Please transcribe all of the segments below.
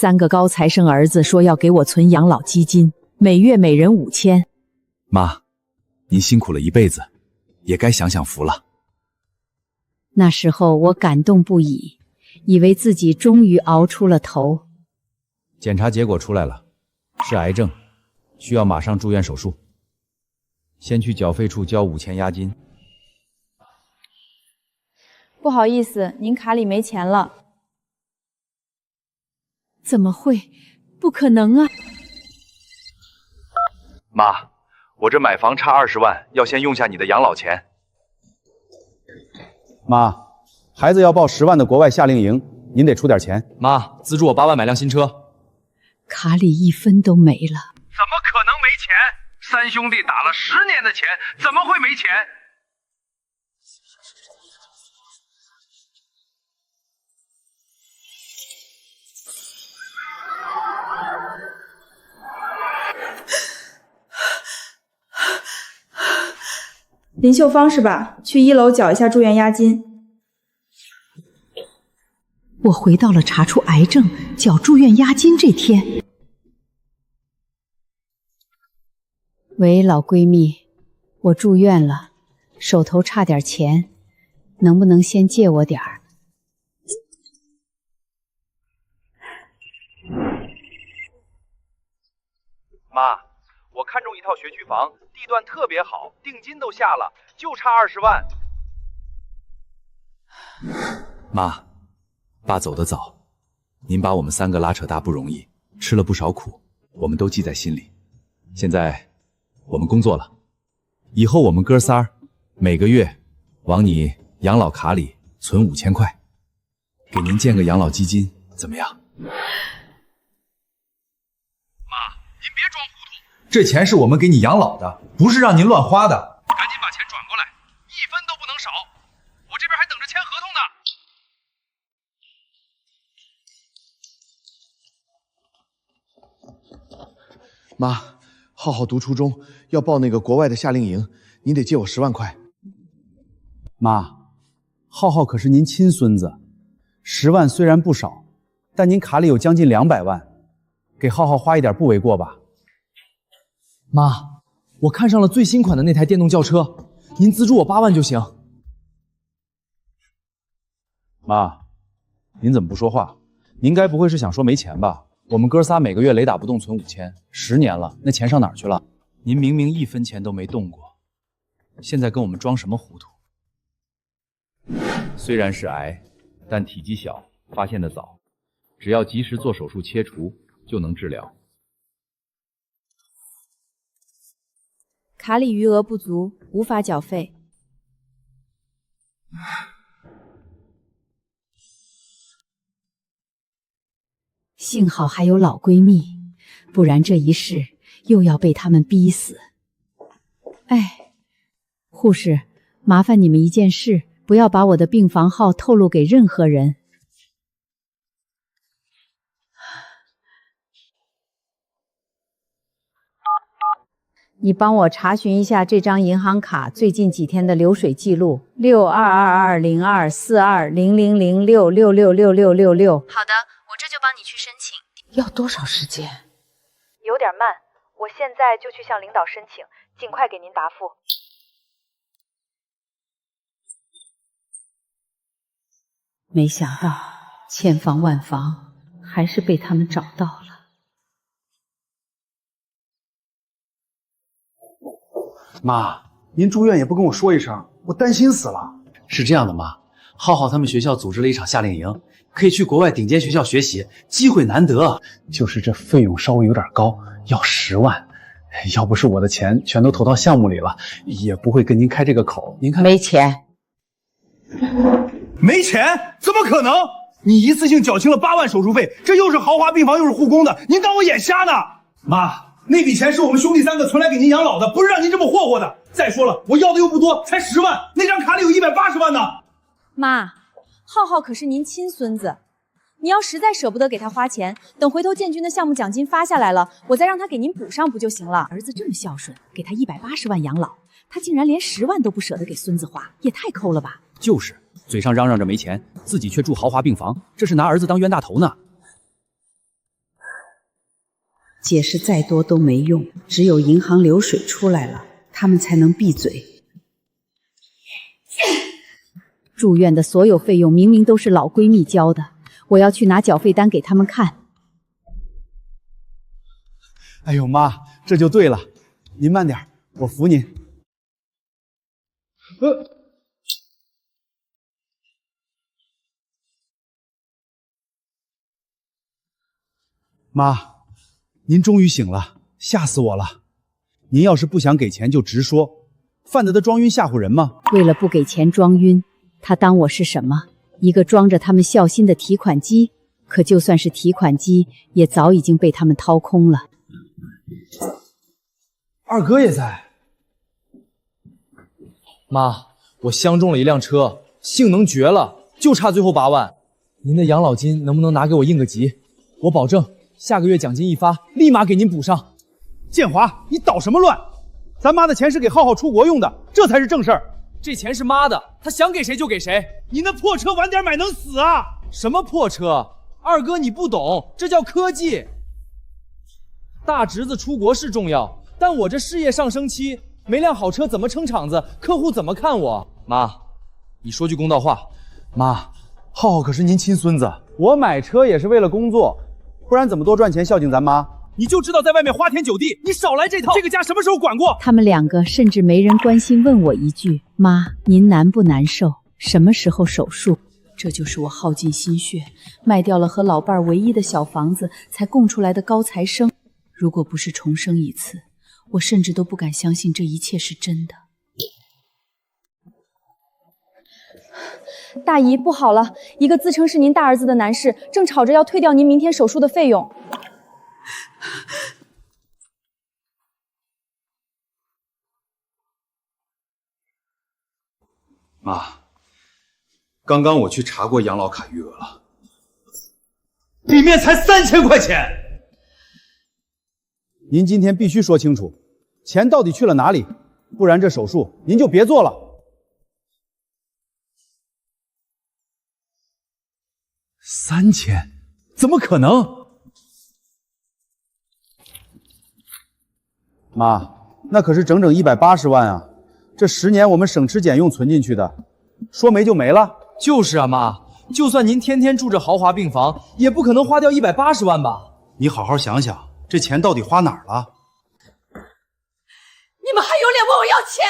3个高材生儿子说要给我存养老基金，每月每人5000。妈，您辛苦了一辈子，也该享享福了。那时候我感动不已，以为自己终于熬出了头。检查结果出来了，是癌症，需要马上住院手术。先去缴费处交5000押金。不好意思，您卡里没钱了。怎么会？不可能啊！妈，我这买房差20万，要先用下你的养老钱。妈，孩子要报10万的国外夏令营，您得出点钱。妈，资助我8万买辆新车。卡里1分都没了。怎么可能没钱？3兄弟打了10年的钱，怎么会没钱？林秀芳是吧？去1楼缴一下住院押金。我回到了查出癌症、缴住院押金这天。喂，老闺蜜，我住院了，手头差点钱，能不能先借我点儿？妈，我看中一套学区房，地段特别好，定金都下了，就差20万。妈，爸走得早，您把我们3个拉扯大不容易，吃了不少苦，我们都记在心里。现在我们工作了，以后我们哥仨每个月往你养老卡里存5000块，给您建个养老基金，怎么样？这钱是我们给你养老的，不是让您乱花的。赶紧把钱转过来，1分都不能少，我这边还等着签合同呢。妈，浩浩读初中，要报那个国外的夏令营，您得借我10万块。妈，浩浩可是您亲孙子，10万虽然不少，但您卡里有将近200万，给浩浩花一点不为过吧？妈，我看上了最新款的那台电动轿车，您资助我8万就行。妈，您怎么不说话？您该不会是想说没钱吧？我们哥仨每个月雷打不动存5000，10年了，那钱上哪儿去了？您明明1分钱都没动过，现在跟我们装什么糊涂？虽然是癌，但体积小，发现的早，只要及时做手术切除，就能治疗。卡里余额不足，无法缴费。幸好还有老闺蜜，不然这一世又要被他们逼死。哎，护士，麻烦你们一件事，不要把我的病房号透露给任何人。你帮我查询一下这张银行卡最近几天的流水记录，622202420006666666。好的，我这就帮你去申请。要多少时间？有点慢，我现在就去向领导申请，尽快给您答复。没想到千防万防，还是被他们找到了。妈，您住院也不跟我说一声，我担心死了。是这样的，妈，浩浩他们学校组织了一场夏令营，可以去国外顶尖学校学习，机会难得。就是这费用稍微有点高，要10万。要不是我的钱全都投到项目里了，也不会跟您开这个口。您看，没钱。没钱？怎么可能？你一次性缴清了8万手术费，这又是豪华病房又是护工的，您当我眼瞎呢？妈，那笔钱是我们兄弟3个存来给您养老的，不是让您这么霍霍的。再说了，我要的又不多，才10万，那张卡里有180万呢。妈，浩浩可是您亲孙子，你要实在舍不得给他花钱，等回头建军的项目奖金发下来了，我再让他给您补上不就行了？儿子这么孝顺，给他180万养老，他竟然连10万都不舍得给孙子花，也太抠了吧！就是，嘴上嚷嚷着没钱，自己却住豪华病房，这是拿儿子当冤大头呢。解释再多都没用，只有银行流水出来了，他们才能闭嘴。住院的所有费用明明都是老闺蜜交的，我要去拿缴费单给他们看。哎呦妈，这就对了，您慢点，我扶您。妈，您终于醒了，吓死我了！您要是不想给钱就直说，犯得装晕吓唬人吗？为了不给钱装晕，他当我是什么？一个装着他们孝心的提款机？可就算是提款机，也早已经被他们掏空了。二哥也在。妈，我相中了一辆车，性能绝了，就差最后8万。您的养老金能不能拿给我应个急？我保证下个月奖金一发，立马给您补上。建华，你捣什么乱？咱妈的钱是给浩浩出国用的，这才是正事儿。这钱是妈的，她想给谁就给谁。你那破车晚点买能死啊？什么破车？二哥你不懂，这叫科技。大侄子出国是重要，但我这事业上升期，没辆好车怎么撑场子？客户怎么看我？妈，你说句公道话。妈，浩浩可是您亲孙子，我买车也是为了工作，不然怎么多赚钱孝敬咱妈？你就知道在外面花天酒地，你少来这套！这个家什么时候管过？他们2个甚至没人关心问我一句：“妈，您难不难受？什么时候手术？”这就是我耗尽心血，卖掉了和老伴儿唯一的小房子，才供出来的高材生。如果不是重生一次，我甚至都不敢相信这一切是真的。大姨，不好了！一个自称是您大儿子的男士，正吵着要退掉您明天手术的费用。妈，刚刚我去查过养老卡余额了，里面才3000块钱。您今天必须说清楚，钱到底去了哪里？不然这手术您就别做了。3000？怎么可能？妈，那可是整整180万啊！这10年我们省吃俭用存进去的，说没就没了。就是啊，妈，就算您天天住着豪华病房，也不可能花掉180万吧？你好好想想，这钱到底花哪儿了？你们还有脸问我要钱？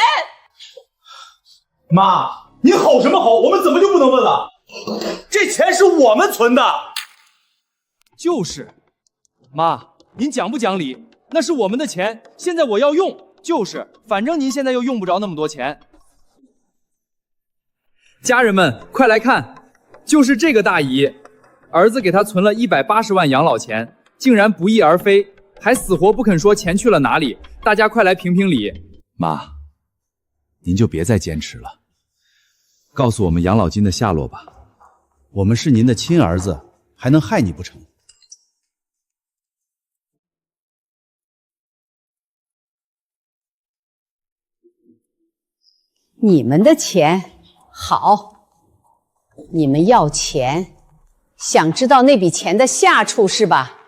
妈，你吼什么吼？我们怎么就不能问了？这钱是我们存的。就是，妈，您讲不讲理？那是我们的钱，现在我要用。就是，反正您现在又用不着那么多钱。家人们，快来看，就是这个大姨，儿子给她存了180万养老钱，竟然不翼而飞，还死活不肯说钱去了哪里。大家快来评评理。妈，您就别再坚持了，告诉我们养老金的下落吧。我们是您的亲儿子，还能害你不成？你们的钱好，你们要钱，想知道那笔钱的下处是吧？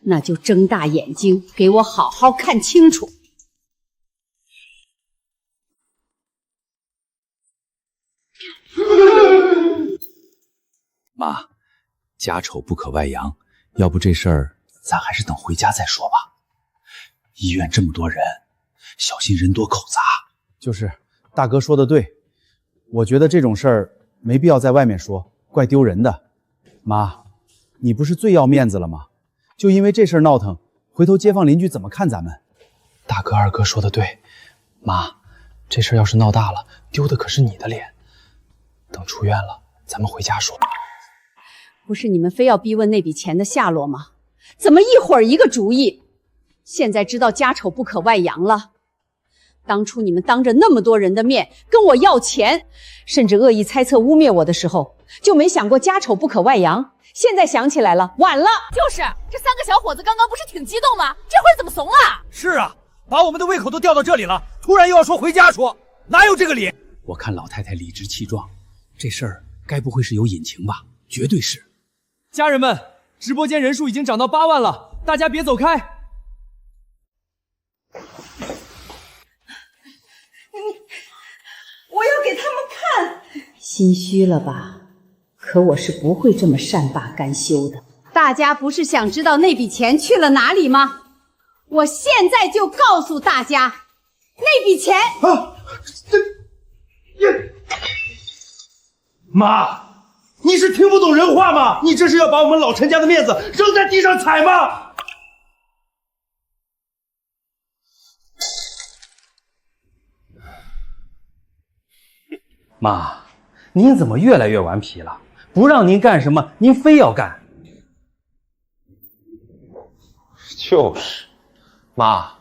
那就睁大眼睛，给我好好看清楚。妈，家丑不可外扬，要不这事儿咱还是等回家再说吧。医院这么多人，小心人多口杂。就是大哥说的对，我觉得这种事儿没必要在外面说，怪丢人的。妈，你不是最要面子了吗？就因为这事儿闹腾，回头街坊邻居怎么看咱们？大哥二哥说的对，妈，这事儿要是闹大了，丢的可是你的脸。等出院了，咱们回家说。不是你们非要逼问那笔钱的下落吗？怎么一会儿一个主意？现在知道家丑不可外扬了。当初你们当着那么多人的面跟我要钱，甚至恶意猜测污蔑我的时候，就没想过家丑不可外扬。现在想起来了，晚了。就是这3个小伙子刚刚不是挺激动吗？这会儿怎么怂了？是啊，把我们的胃口都吊到这里了，突然又要说回家说，哪有这个理？我看老太太理直气壮，这事儿该不会是有隐情吧？绝对是。家人们，直播间人数已经涨到8万了，大家别走开。我要给他们看。心虚了吧？可我是不会这么善罢甘休的。大家不是想知道那笔钱去了哪里吗？我现在就告诉大家，那笔钱妈，你是听不懂人话吗？你这是要把我们老陈家的面子扔在地上踩吗？妈，您怎么越来越顽皮了？不让您干什么，您非要干。就是，妈，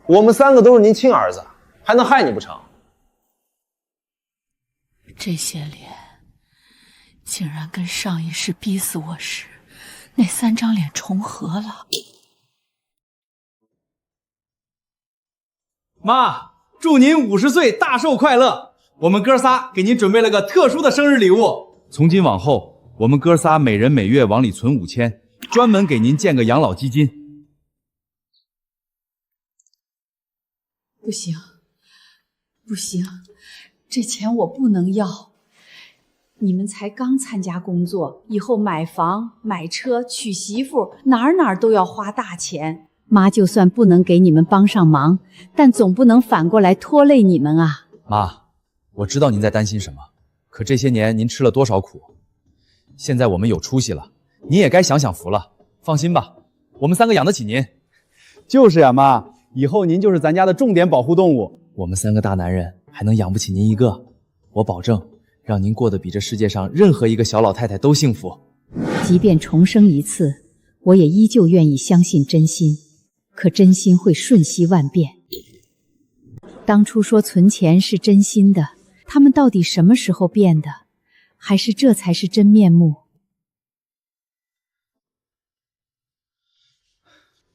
我们3个都是您亲儿子，还能害你不成？这些脸，竟然跟上一世逼死我时那3张脸重合了。妈，祝您50岁大寿快乐！我们哥仨给您准备了个特殊的生日礼物。从今往后，我们哥仨每人每月往里存5000，专门给您建个养老基金。不行，不行，这钱我不能要。你们才刚参加工作，以后买房、买车、娶媳妇，哪儿都要花大钱。妈就算不能给你们帮上忙，但总不能反过来拖累你们啊。妈，我知道您在担心什么，可这些年您吃了多少苦？现在我们有出息了，您也该享享福了。放心吧，我们3个养得起您。就是呀，妈，以后您就是咱家的重点保护动物。我们3个大男人还能养不起您一个？我保证让您过得比这世界上任何一个小老太太都幸福。即便重生一次，我也依旧愿意相信真心。可真心会瞬息万变。当初说存钱是真心的，他们到底什么时候变的？还是这才是真面目？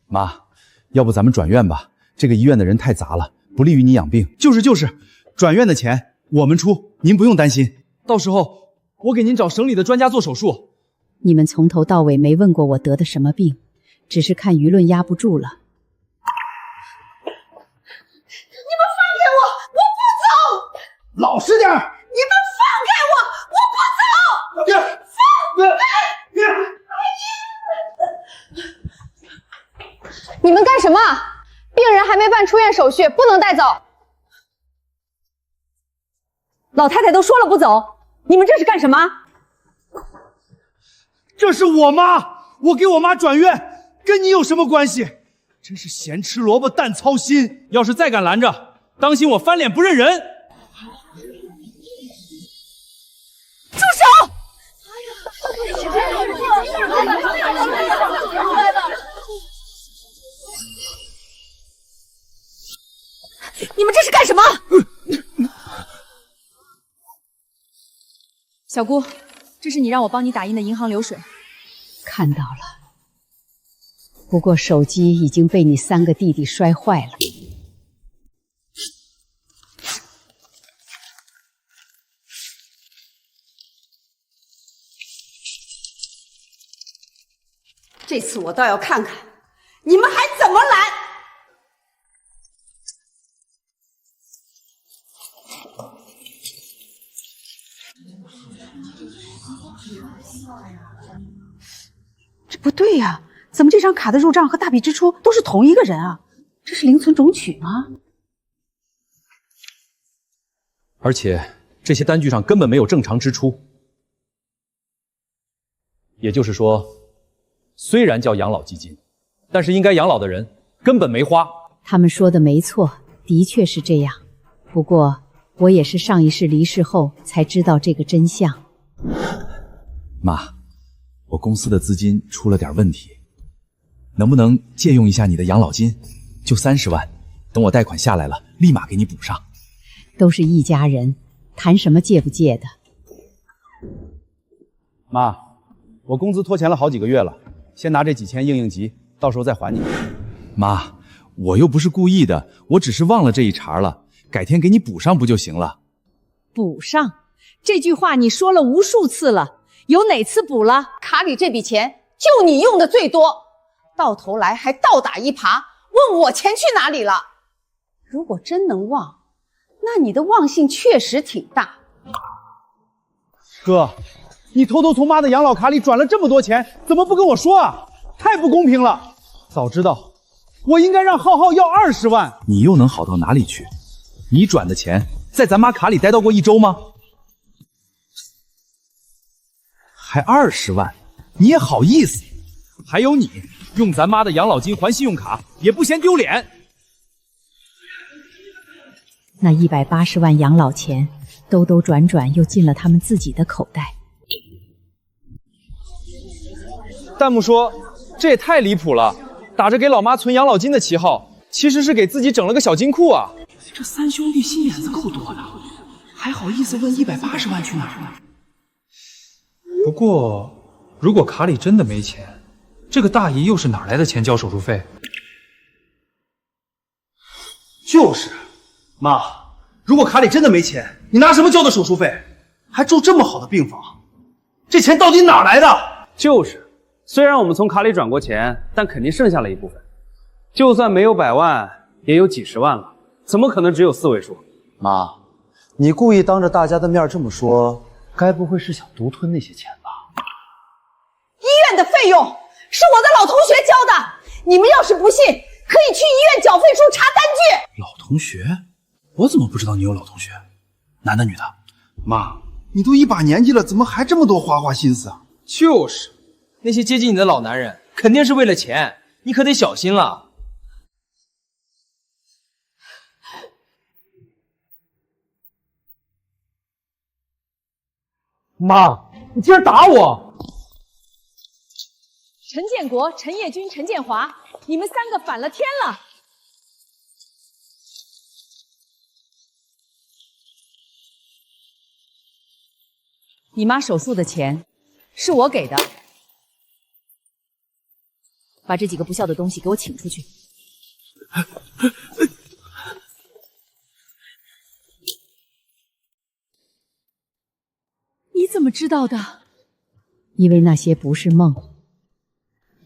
妈，要不咱们转院吧？这个医院的人太杂了，不利于你养病。就是，转院的钱我们出，您不用担心。到时候我给您找省里的专家做手术。你们从头到尾没问过我得的什么病，只是看舆论压不住了。老实点！你们放开我！我不走！你们干什么？病人还没办出院手续，不能带走。老太太都说了不走，你们这是干什么？这是我妈，我给我妈转院，跟你有什么关系？真是咸吃萝卜淡操心！要是再敢拦着，当心我翻脸不认人！住手！你们这是干什么？小姑，这是你让我帮你打印的银行流水。看到了，不过手机已经被你3个弟弟摔坏了。这次我倒要看看你们还怎么拦！这不对呀，怎么这张卡的入账和大笔支出都是同一个人啊？这是零存种取吗？而且这些单据上根本没有正常支出，也就是说，虽然叫养老基金，但是应该养老的人根本没花。他们说的没错，的确是这样。不过我也是上一世离世后才知道这个真相。妈，我公司的资金出了点问题，能不能借用一下你的养老金？就30万，等我贷款下来了，立马给你补上。都是一家人，谈什么借不借的？妈，我工资拖前了好几个月了，先拿这几千应急，到时候再还你。妈，我又不是故意的，我只是忘了这一茬了，改天给你补上不就行了？补上？这句话你说了无数次了，有哪次补了？卡里这笔钱就你用的最多，到头来还倒打一耙，问我钱去哪里了。如果真能忘，那你的忘性确实挺大。哥，你偷偷从妈的养老卡里转了这么多钱，怎么不跟我说啊？太不公平了！早知道我应该让浩浩要20万。你又能好到哪里去？你转的钱在咱妈卡里待到过1周吗？还20万，你也好意思？还有你用咱妈的养老金还信用卡，也不嫌丢脸。那180万养老钱，兜兜转转又进了他们自己的口袋。弹幕说这也太离谱了，打着给老妈存养老金的旗号，其实是给自己整了个小金库啊！这三兄弟心眼子够多的，还好意思问180万去哪儿了？不过，如果卡里真的没钱，这个大姨又是哪来的钱交手术费？就是，妈，如果卡里真的没钱，你拿什么交的手术费？还住这么好的病房，这钱到底哪来的？就是，虽然我们从卡里转过钱，但肯定剩下了一部分。就算没有100万，也有几十万了，怎么可能只有4位数？妈，你故意当着大家的面这么说，该不会是想独吞那些钱吧？医院的费用是我的老同学交的，你们要是不信，可以去医院缴费处查单据。老同学？我怎么不知道你有老同学？男的女的？妈，你都一把年纪了，怎么还这么多花花心思啊？就是，那些接近你的老男人，肯定是为了钱，你可得小心了。妈，你竟然打我！陈建国、陈业军、陈建华，你们3个反了天了！你妈手术的钱是我给的，把这几个不孝的东西给我请出去。你怎么知道的？因为那些不是梦，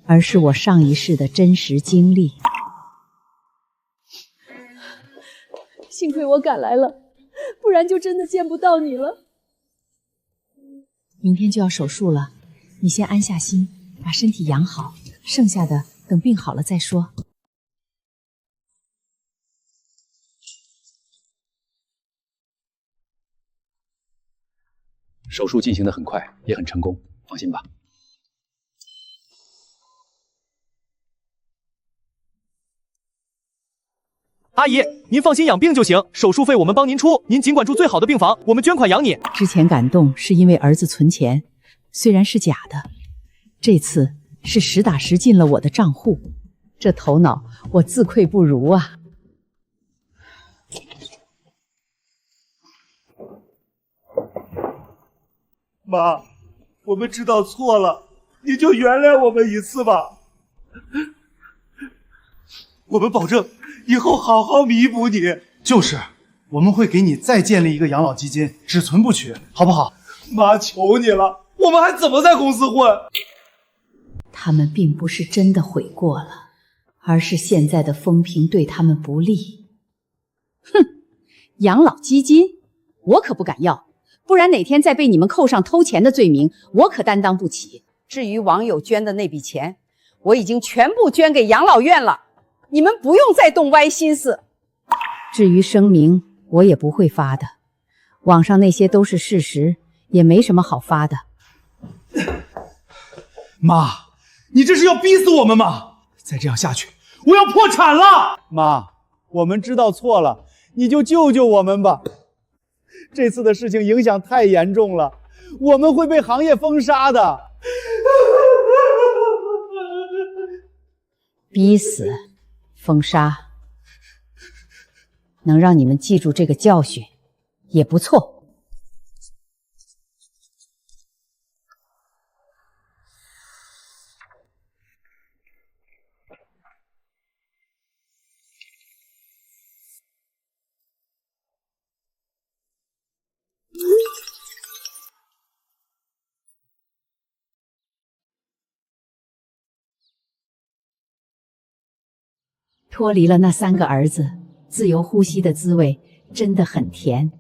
而是我上一世的真实经历。幸亏我赶来了，不然就真的见不到你了。明天就要手术了，你先安下心，把身体养好，剩下的等病好了再说。手术进行得很快，也很成功，放心吧。阿姨，您放心养病就行，手术费我们帮您出，您尽管住最好的病房，我们捐款养你。之前感动是因为儿子存钱，虽然是假的，这次是实打实进了我的账户，这头脑我自愧不如啊。妈，我们知道错了，你就原谅我们一次吧。我们保证以后好好弥补你。就是，我们会给你再建立一个养老基金，只存不取，好不好？妈，求你了，我们还怎么在公司混？他们并不是真的悔过了，而是现在的风评对他们不利。哼，养老基金我可不敢要，不然哪天再被你们扣上偷钱的罪名，我可担当不起。至于网友捐的那笔钱，我已经全部捐给养老院了，你们不用再动歪心思。至于声明，我也不会发的，网上那些都是事实，也没什么好发的。妈，你这是要逼死我们吗？再这样下去，我要破产了！妈，我们知道错了，你就救救我们吧。这次的事情影响太严重了，我们会被行业封杀的。逼死，封杀，能让你们记住这个教训，也不错。脱离了那3个儿子，自由呼吸的滋味真的很甜。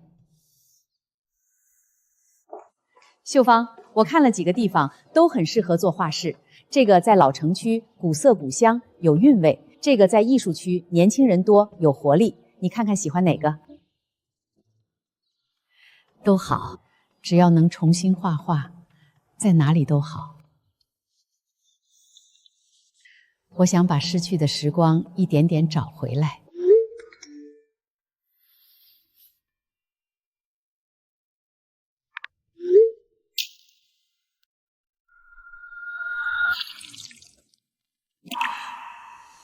秀芳，我看了几个地方，都很适合做画室。这个在老城区，古色古香，有韵味；这个在艺术区，年轻人多，有活力。你看看喜欢哪个？都好，只要能重新画画，在哪里都好。我想把失去的时光一点点找回来。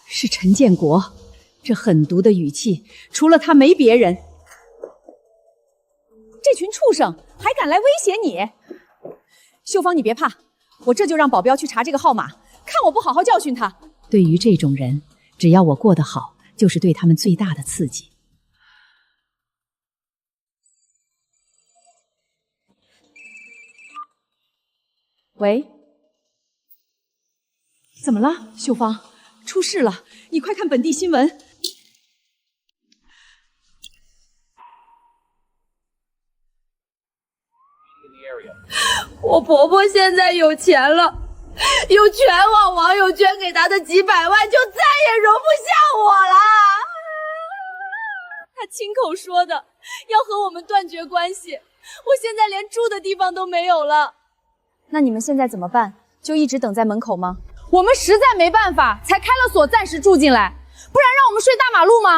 是陈建国，这狠毒的语气，除了他没别人。这群畜生还敢来威胁你！秀芳，你别怕，我这就让保镖去查这个号码，看我不好好教训他。对于这种人，只要我过得好，就是对他们最大的刺激。喂，怎么了，秀芳？出事了，你快看本地新闻。我婆婆现在有钱了，有全网网友捐给她的几百万，就再也容不下我了。她亲口说的，要和我们断绝关系。我现在连住的地方都没有了。那你们现在怎么办？就一直等在门口吗？我们实在没办法，才开了锁暂时住进来，不然让我们睡大马路吗？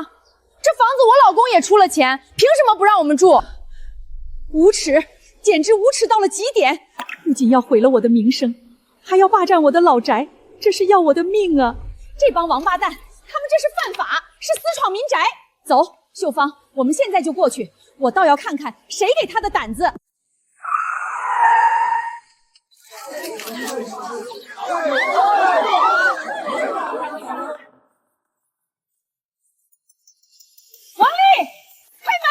这房子我老公也出了钱，凭什么不让我们住？无耻，简直无耻到了极点！不仅要毁了我的名声，还要霸占我的老宅，这是要我的命啊！这帮王八蛋，他们这是犯法，是私闯民宅。走，秀芳，我们现在就过去，我倒要看看谁给他的胆子。王丽，开门！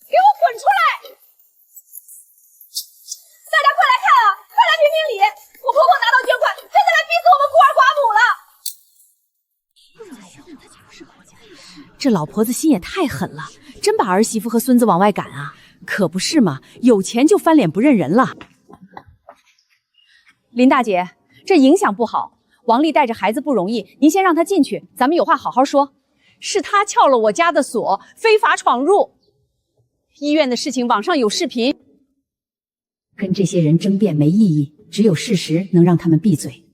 给我滚出来！大家快来看啊！快来评评理！我婆婆拿到捐款，现在来逼死我们孤儿寡母了！这老婆子心也太狠了，真把儿媳妇和孙子往外赶啊！可不是嘛，有钱就翻脸不认人了。林大姐，这影响不好。王丽带着孩子不容易，您先让她进去，咱们有话好好说。是他撬了我家的锁，非法闯入。医院的事情网上有视频。跟这些人争辩没意义，只有事实能让他们闭嘴。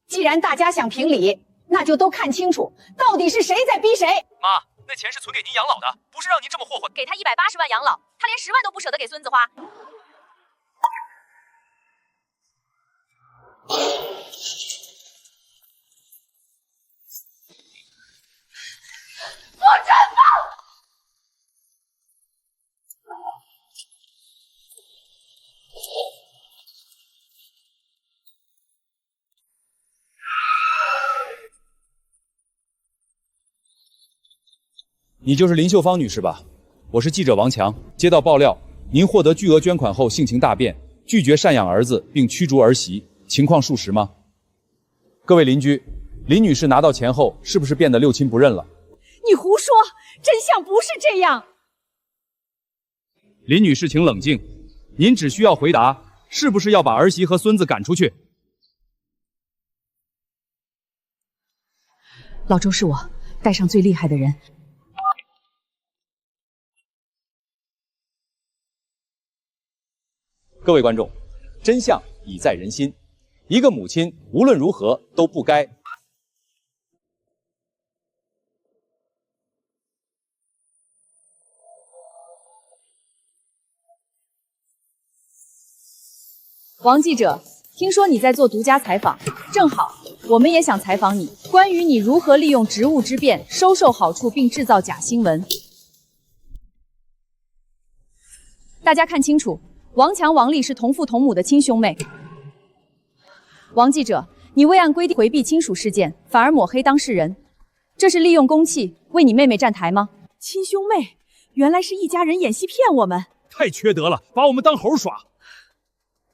既然大家想评理，那就都看清楚，到底是谁在逼谁。妈，那钱是存给您养老的，不是让您这么霍霍。给他180万养老，他连10万都不舍得给孙子花。不绽放！你就是林秀芳女士吧？我是记者王强，接到爆料，您获得巨额捐款后性情大变，拒绝赡养儿子并驱逐儿媳，情况属实吗？各位邻居，林女士拿到钱后是不是变得六亲不认了？你胡说，真相不是这样。林女士，请冷静，您只需要回答是不是要把儿媳和孙子赶出去。老周是我，带上最厉害的人。各位观众，真相已在人心，一个母亲无论如何都不该。王记者，听说你在做独家采访，正好，我们也想采访你，关于你如何利用职务之便收受好处并制造假新闻。大家看清楚，王强、王丽是同父同母的亲兄妹。王记者，你未按规定回避亲属事件，反而抹黑当事人，这是利用公器为你妹妹站台吗？亲兄妹，原来是一家人演戏骗我们，太缺德了，把我们当猴耍。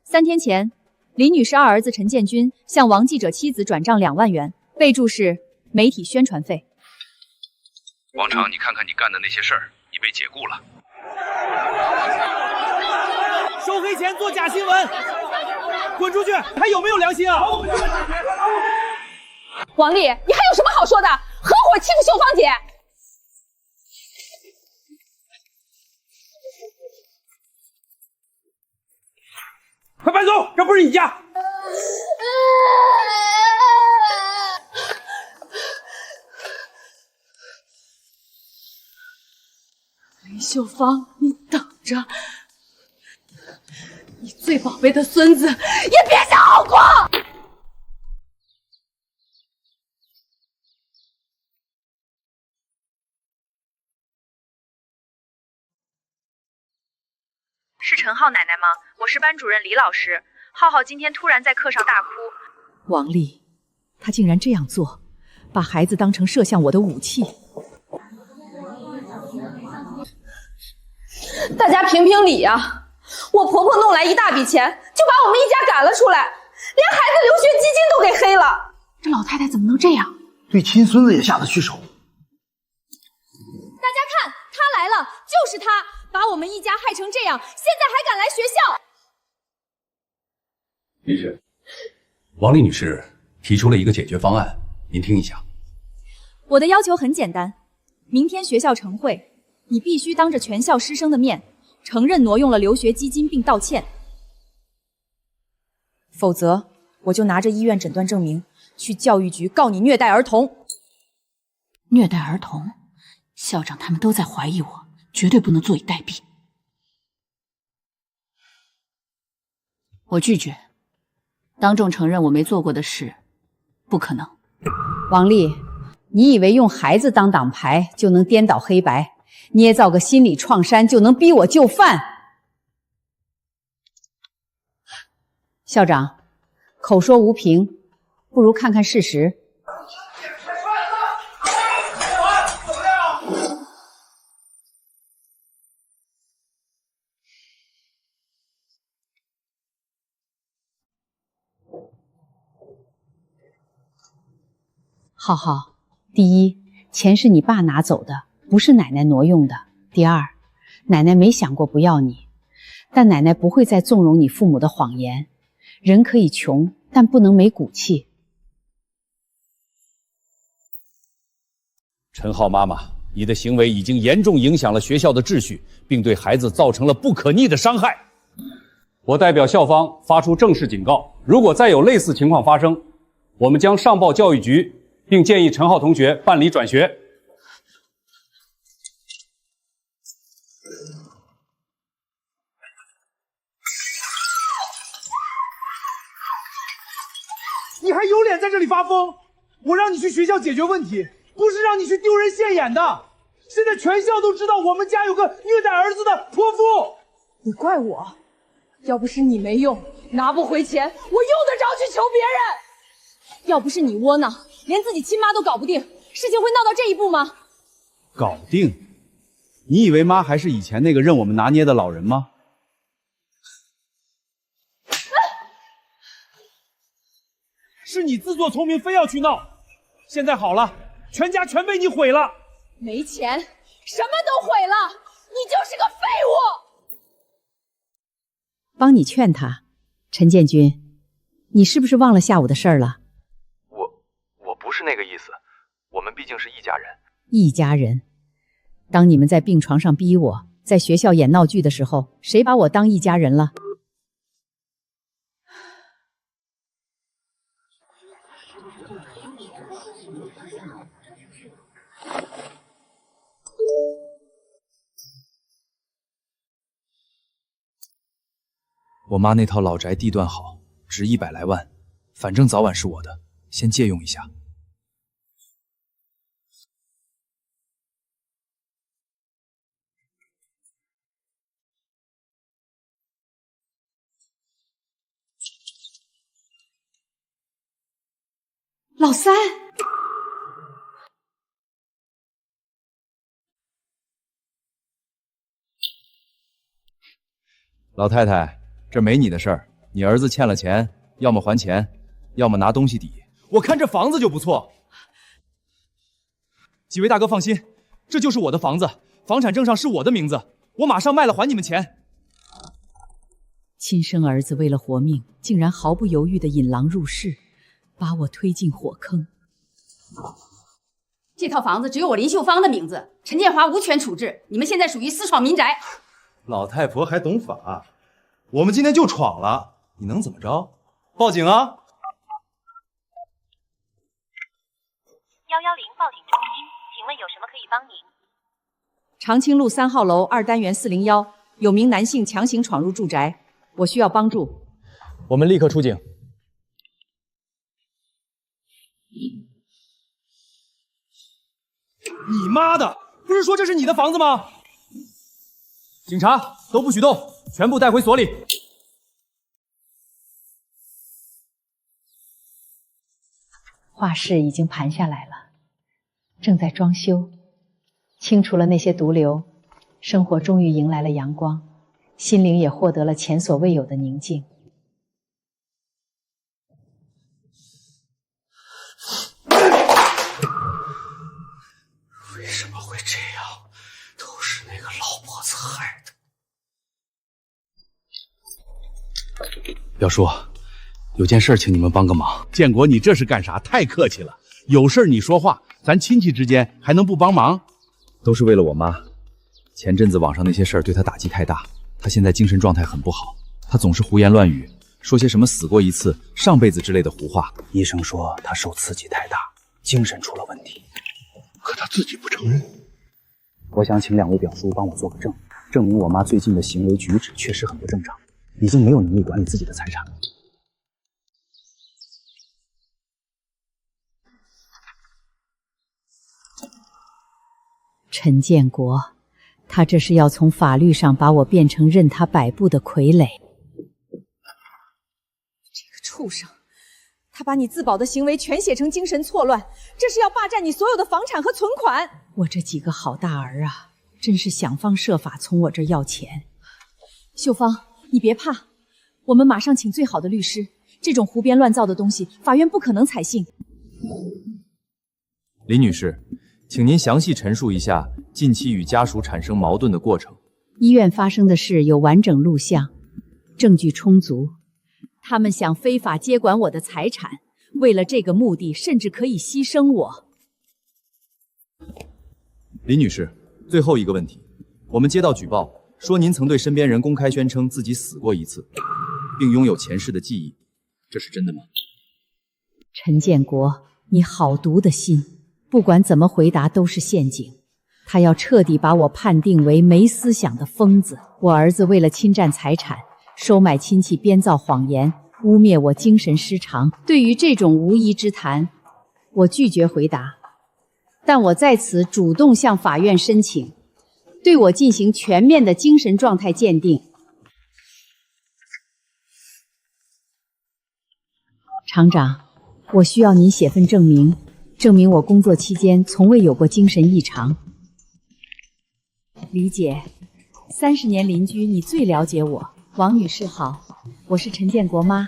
3天前，李女士二儿子陈建军向王记者妻子转账2万元，备注是媒体宣传费。王常，你看看你干的那些事儿，你被解雇了。收黑钱做假新闻，滚出去！还有没有良心啊？王丽，你还有什么好说的？合伙欺负秀芳姐！快搬走，这不是你家。林秀芳，你等着，你最宝贝的孙子也别想好过。是陈浩奶奶吗？我是班主任李老师。浩浩今天突然在课上大哭。王丽，他竟然这样做，把孩子当成射向我的武器。大家评评理呀！我婆婆弄来一大笔钱，就把我们一家赶了出来，连孩子留学基金都给黑了。这老太太怎么能这样？对亲孙子也下得去手。大家看，他来了，就是他，把我们一家害成这样，现在还敢来学校。女士，王丽女士提出了一个解决方案，您听一下。我的要求很简单，明天学校晨会，你必须当着全校师生的面承认挪用了留学基金并道歉，否则我就拿着医院诊断证明去教育局告你虐待儿童。虐待儿童？校长他们都在怀疑我，绝对不能坐以待毙。我拒绝，当众承认我没做过的事，不可能。王丽，你以为用孩子当挡牌就能颠倒黑白，捏造个心理创伤就能逼我就范？校长，口说无凭，不如看看事实。浩浩，第一，钱是你爸拿走的，不是奶奶挪用的。第二，奶奶没想过不要你，但奶奶不会再纵容你父母的谎言。人可以穷，但不能没骨气。陈浩妈妈，你的行为已经严重影响了学校的秩序，并对孩子造成了不可逆的伤害。我代表校方发出正式警告，如果再有类似情况发生，我们将上报教育局，并建议陈浩同学办理转学。你还有脸在这里发疯？我让你去学校解决问题，不是让你去丢人现眼的。现在全校都知道我们家有个虐待儿子的泼妇。你怪我？要不是你没用，拿不回钱，我用得着去求别人？要不是你窝囊，连自己亲妈都搞不定，事情会闹到这一步吗？搞定？你以为妈还是以前那个任我们拿捏的老人吗？是你自作聪明，非要去闹。现在好了，全家全被你毁了。没钱，什么都毁了，你就是个废物。帮你劝他，陈建军，你是不是忘了下午的事儿了？我不是那个意思，我们毕竟是一家人。一家人。当你们在病床上逼我，在学校演闹剧的时候，谁把我当一家人了？我妈那套老宅地段好，值100来万，反正早晚是我的，先借用一下。老三，老太太，这没你的事儿，你儿子欠了钱，要么还钱，要么拿东西抵。我看这房子就不错。几位大哥放心，这就是我的房子，房产证上是我的名字，我马上卖了还你们钱。亲生儿子为了活命，竟然毫不犹豫地引狼入室，把我推进火坑。这套房子只有我林秀芳的名字，陈建华无权处置。你们现在属于私闯民宅。老太婆还懂法，我们今天就闯了，你能怎么着？报警啊！110报警中心，请问有什么可以帮您？长青路3号楼2单元401，有名男性强行闯入住宅，我需要帮助。我们立刻出警。你妈的！不是说这是你的房子吗？警察都不许动，全部带回所里。画室已经盘下来了，正在装修，清除了那些毒瘤，生活终于迎来了阳光，心灵也获得了前所未有的宁静。为什么会这样？都是那个老婆子害的。表叔，有件事请你们帮个忙。建国，你这是干啥？太客气了，有事你说话，咱亲戚之间还能不帮忙？都是为了我妈。前阵子网上那些事儿对她打击太大，她现在精神状态很不好，她总是胡言乱语，说些什么死过一次、上辈子之类的胡话。医生说她受刺激太大，精神出了问题。可她自己不承认。我想请2位表叔帮我做个证，证明我妈最近的行为举止确实很不正常，已经没有能力管理自己的财产了。陈建国，他这是要从法律上把我变成任他摆布的傀儡。这个畜生，他把你自保的行为全写成精神错乱，这是要霸占你所有的房产和存款。我这几个好大儿啊，真是想方设法从我这儿要钱。秀芳，你别怕，我们马上请最好的律师。这种胡编乱造的东西，法院不可能采信。林女士，请您详细陈述一下近期与家属产生矛盾的过程。医院发生的事有完整录像，证据充足。他们想非法接管我的财产，为了这个目的，甚至可以牺牲我。林女士，最后一个问题，我们接到举报，说您曾对身边人公开宣称自己死过一次，并拥有前世的记忆，这是真的吗？陈建国，你好毒的心，不管怎么回答都是陷阱。他要彻底把我判定为没思想的疯子。我儿子为了侵占财产，收买亲戚，编造谎言，污蔑我精神失常。对于这种无稽之谈，我拒绝回答。但我在此主动向法院申请，对我进行全面的精神状态鉴定。厂长，我需要您写份证明，证明我工作期间从未有过精神异常。李姐，30年邻居，你最了解我。王女士好，我是陈建国妈。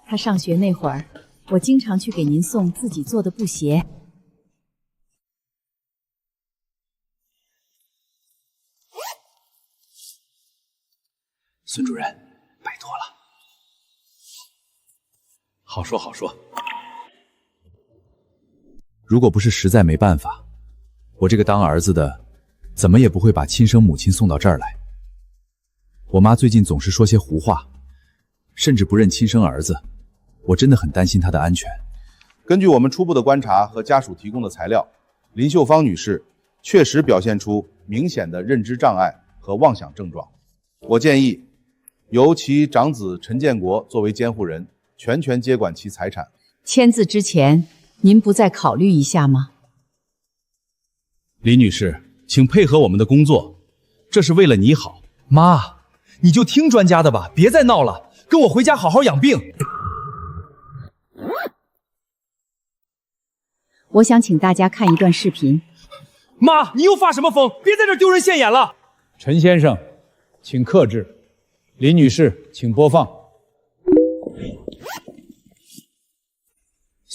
她上学那会儿，我经常去给您送自己做的布鞋。孙主任，拜托了。好说好说。如果不是实在没办法，我这个当儿子的怎么也不会把亲生母亲送到这儿来。我妈最近总是说些胡话，甚至不认亲生儿子，我真的很担心她的安全。根据我们初步的观察和家属提供的材料，林秀芳女士确实表现出明显的认知障碍和妄想症状。我建议由其长子陈建国作为监护人，全权接管其财产。签字之前，您不再考虑一下吗？李女士，请配合我们的工作，这是为了你好。妈，你就听专家的吧，别再闹了，跟我回家好好养病。我想请大家看一段视频。妈，你又发什么疯？别在这儿丢人现眼了。陈先生，请克制。林女士，请播放。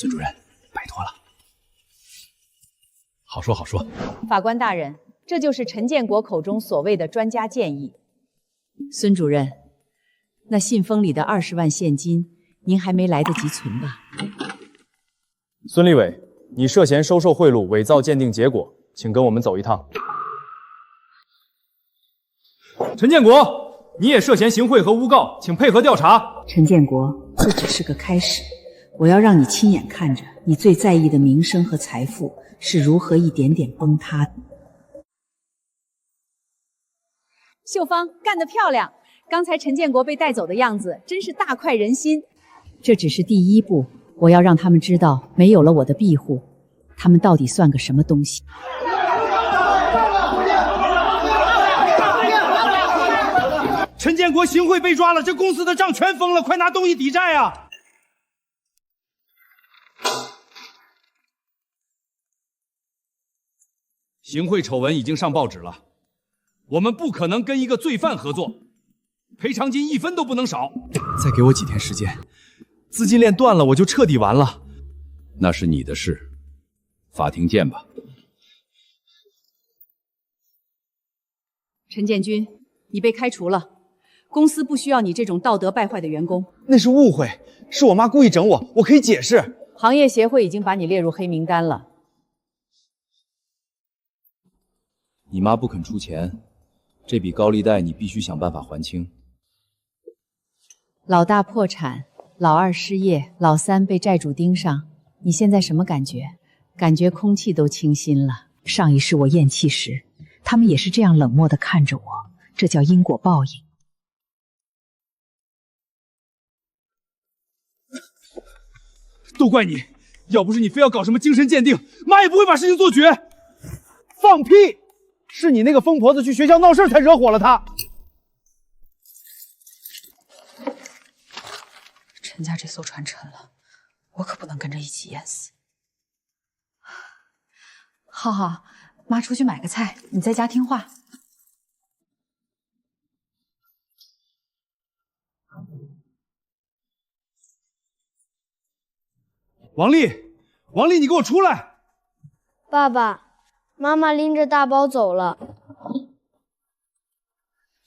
孙主任，拜托了。好说好说。法官大人，这就是陈建国口中所谓的专家建议。孙主任，那信封里的20万现金，您还没来得及存吧？孙立伟，你涉嫌收受贿赂、伪造鉴定结果，请跟我们走一趟。陈建国，你也涉嫌行贿和诬告，请配合调查。陈建国，这只是个开始，我要让你亲眼看着你最在意的名声和财富是如何一点点崩塌的。秀芳干得漂亮！刚才陈建国被带走的样子，真是大快人心。这只是第一步，我要让他们知道，没有了我的庇护，他们到底算个什么东西。陈建国行贿被抓了，这公司的账全封了，快拿东西抵债啊！行贿丑闻已经上报纸了，我们不可能跟一个罪犯合作，赔偿金1分都不能少。再给我几天时间，资金链断了，我就彻底完了。那是你的事，法庭见吧。陈建军，你被开除了。公司不需要你这种道德败坏的员工。那是误会，是我妈故意整我，我可以解释。行业协会已经把你列入黑名单了。你妈不肯出钱，这笔高利贷你必须想办法还清。老大破产，老二失业，老三被债主盯上，你现在什么感觉？感觉空气都清新了。上一世我咽气时，他们也是这样冷漠地看着我，这叫因果报应。都怪你，要不是你非要搞什么精神鉴定，妈也不会把事情做绝。放屁！是你那个疯婆子去学校闹事才惹火了他。陈家这艘船沉了，我可不能跟着一起淹死。浩浩，妈出去买个菜，你在家听话。王丽，王丽，你给我出来！爸爸妈妈拎着大包走了，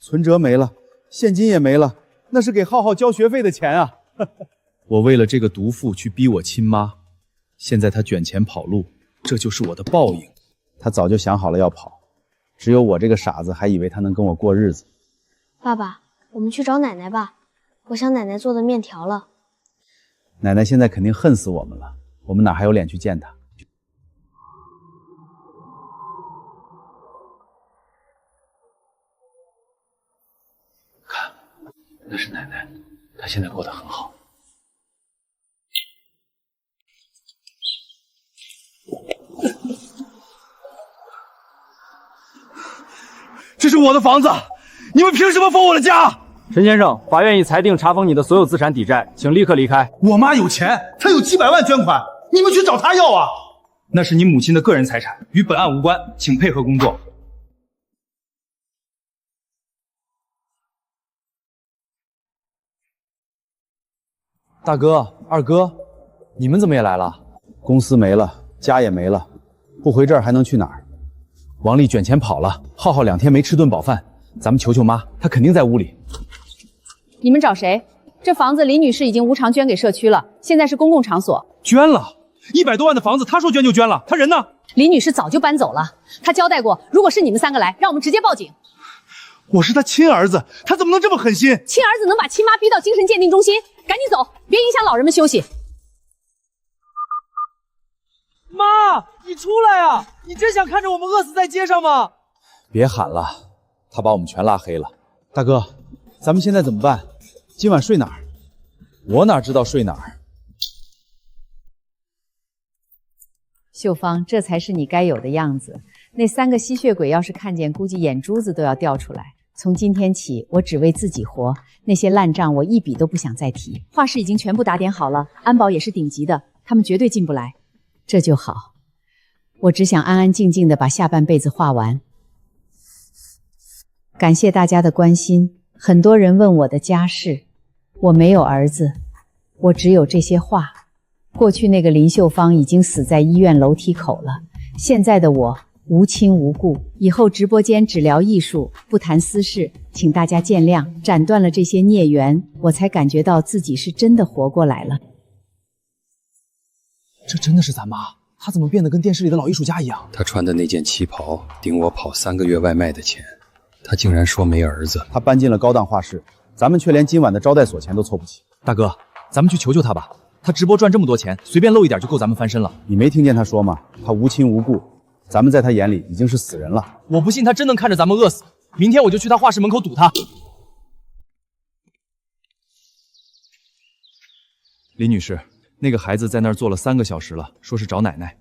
存折没了，现金也没了，那是给浩浩交学费的钱啊！我为了这个毒妇去逼我亲妈，现在她卷钱跑路，这就是我的报应。她早就想好了要跑，只有我这个傻子还以为她能跟我过日子。爸爸，我们去找奶奶吧，我想奶奶做的面条了。奶奶现在肯定恨死我们了，我们哪还有脸去见她？看，那是奶奶，她现在过得很好。这是我的房子，你们凭什么封我的家？陈先生，法院已裁定查封你的所有资产抵债，请立刻离开。我妈有钱，她有几百万捐款，你们去找她要啊！那是你母亲的个人财产，与本案无关，请配合工作。大哥、二哥，你们怎么也来了？公司没了，家也没了，不回这儿还能去哪儿？王丽卷钱跑了，浩浩2天没吃顿饱饭，咱们求求妈，她肯定在屋里。你们找谁？这房子李女士已经无偿捐给社区了，现在是公共场所。捐了100多万的房子，她说捐就捐了，她人呢？李女士早就搬走了，她交代过，如果是你们3个来，让我们直接报警。我是她亲儿子，她怎么能这么狠心？亲儿子能把亲妈逼到精神鉴定中心？赶紧走，别影响老人们休息。妈，你出来啊！你真想看着我们饿死在街上吗？别喊了，他把我们全拉黑了。大哥，咱们现在怎么办？今晚睡哪儿？我哪知道睡哪儿？秀芳，这才是你该有的样子。那3个吸血鬼要是看见，估计眼珠子都要掉出来。从今天起，我只为自己活，那些烂账我一笔都不想再提。画室已经全部打点好了，安保也是顶级的，他们绝对进不来。这就好，我只想安安静静的把下半辈子画完。感谢大家的关心，很多人问我的家世，我没有儿子，我只有这些画，过去那个林秀芳已经死在医院楼梯口了，现在的我无亲无故，以后直播间只聊艺术，不谈私事，请大家见谅。斩断了这些孽缘，我才感觉到自己是真的活过来了。这真的是咱妈？她怎么变得跟电视里的老艺术家一样？她穿的那件旗袍顶我跑3个月外卖的钱，她竟然说没儿子。她搬进了高档画室，咱们却连今晚的招待所钱都凑不起。大哥，咱们去求求她吧。她直播赚这么多钱，随便露一点就够咱们翻身了。你没听见她说吗？她无亲无故，咱们在她眼里已经是死人了。我不信她真能看着咱们饿死。明天我就去她画室门口堵她。林女士，那个孩子在那儿坐了3个小时了，说是找奶奶。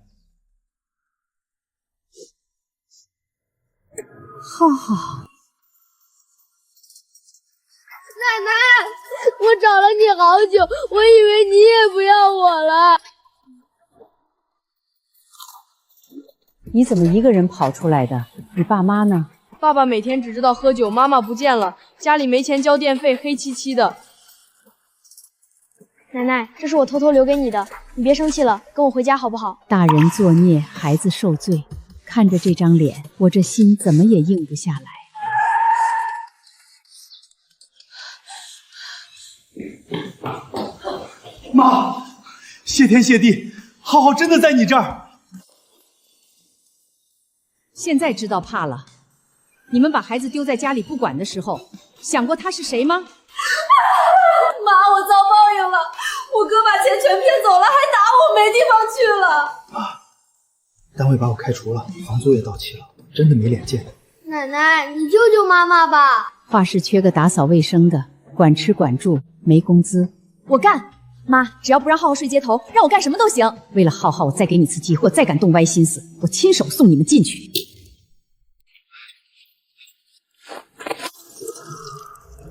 浩浩，奶奶，我找了你好久，我以为你也不要我了。你怎么一个人跑出来的？你爸妈呢？爸爸每天只知道喝酒，妈妈不见了，家里没钱交电费，黑漆漆的。奶奶，这是我偷偷留给你的，你别生气了，跟我回家好不好？大人作孽，孩子受罪。看着这张脸，我这心怎么也硬不下来。妈，谢天谢地，浩浩真的在你这儿。现在知道怕了。你们把孩子丢在家里不管的时候，想过他是谁吗？妈，我遭报应了，我哥把钱全骗走了，还打我，没地方去了。单位把我开除了，房租也到期了，真的没脸见。奶奶，你救救妈妈吧！画室缺个打扫卫生的，管吃管住，没工资。我干！妈，只要不让浩浩睡街头，让我干什么都行。为了浩浩，我再给你次机会，再敢动歪心思，我亲手送你们进去。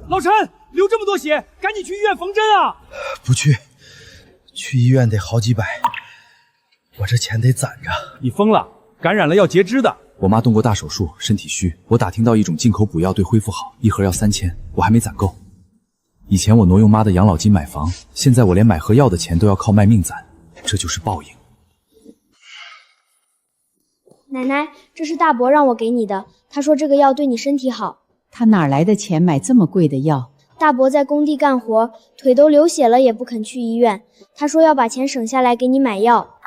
老陈，流这么多血，赶紧去医院缝针啊！不去，去医院得好几百，我这钱得攒着。你疯了？感染了要截肢的。我妈动过大手术，身体虚。我打听到一种进口补药对恢复好，一盒要3000，我还没攒够。以前我挪用妈的养老金买房，现在我连买盒药的钱都要靠卖命攒，这就是报应。奶奶，这是大伯让我给你的，他说这个药对你身体好。他哪来的钱买这么贵的药？大伯在工地干活，腿都流血了也不肯去医院，他说要把钱省下来给你买药。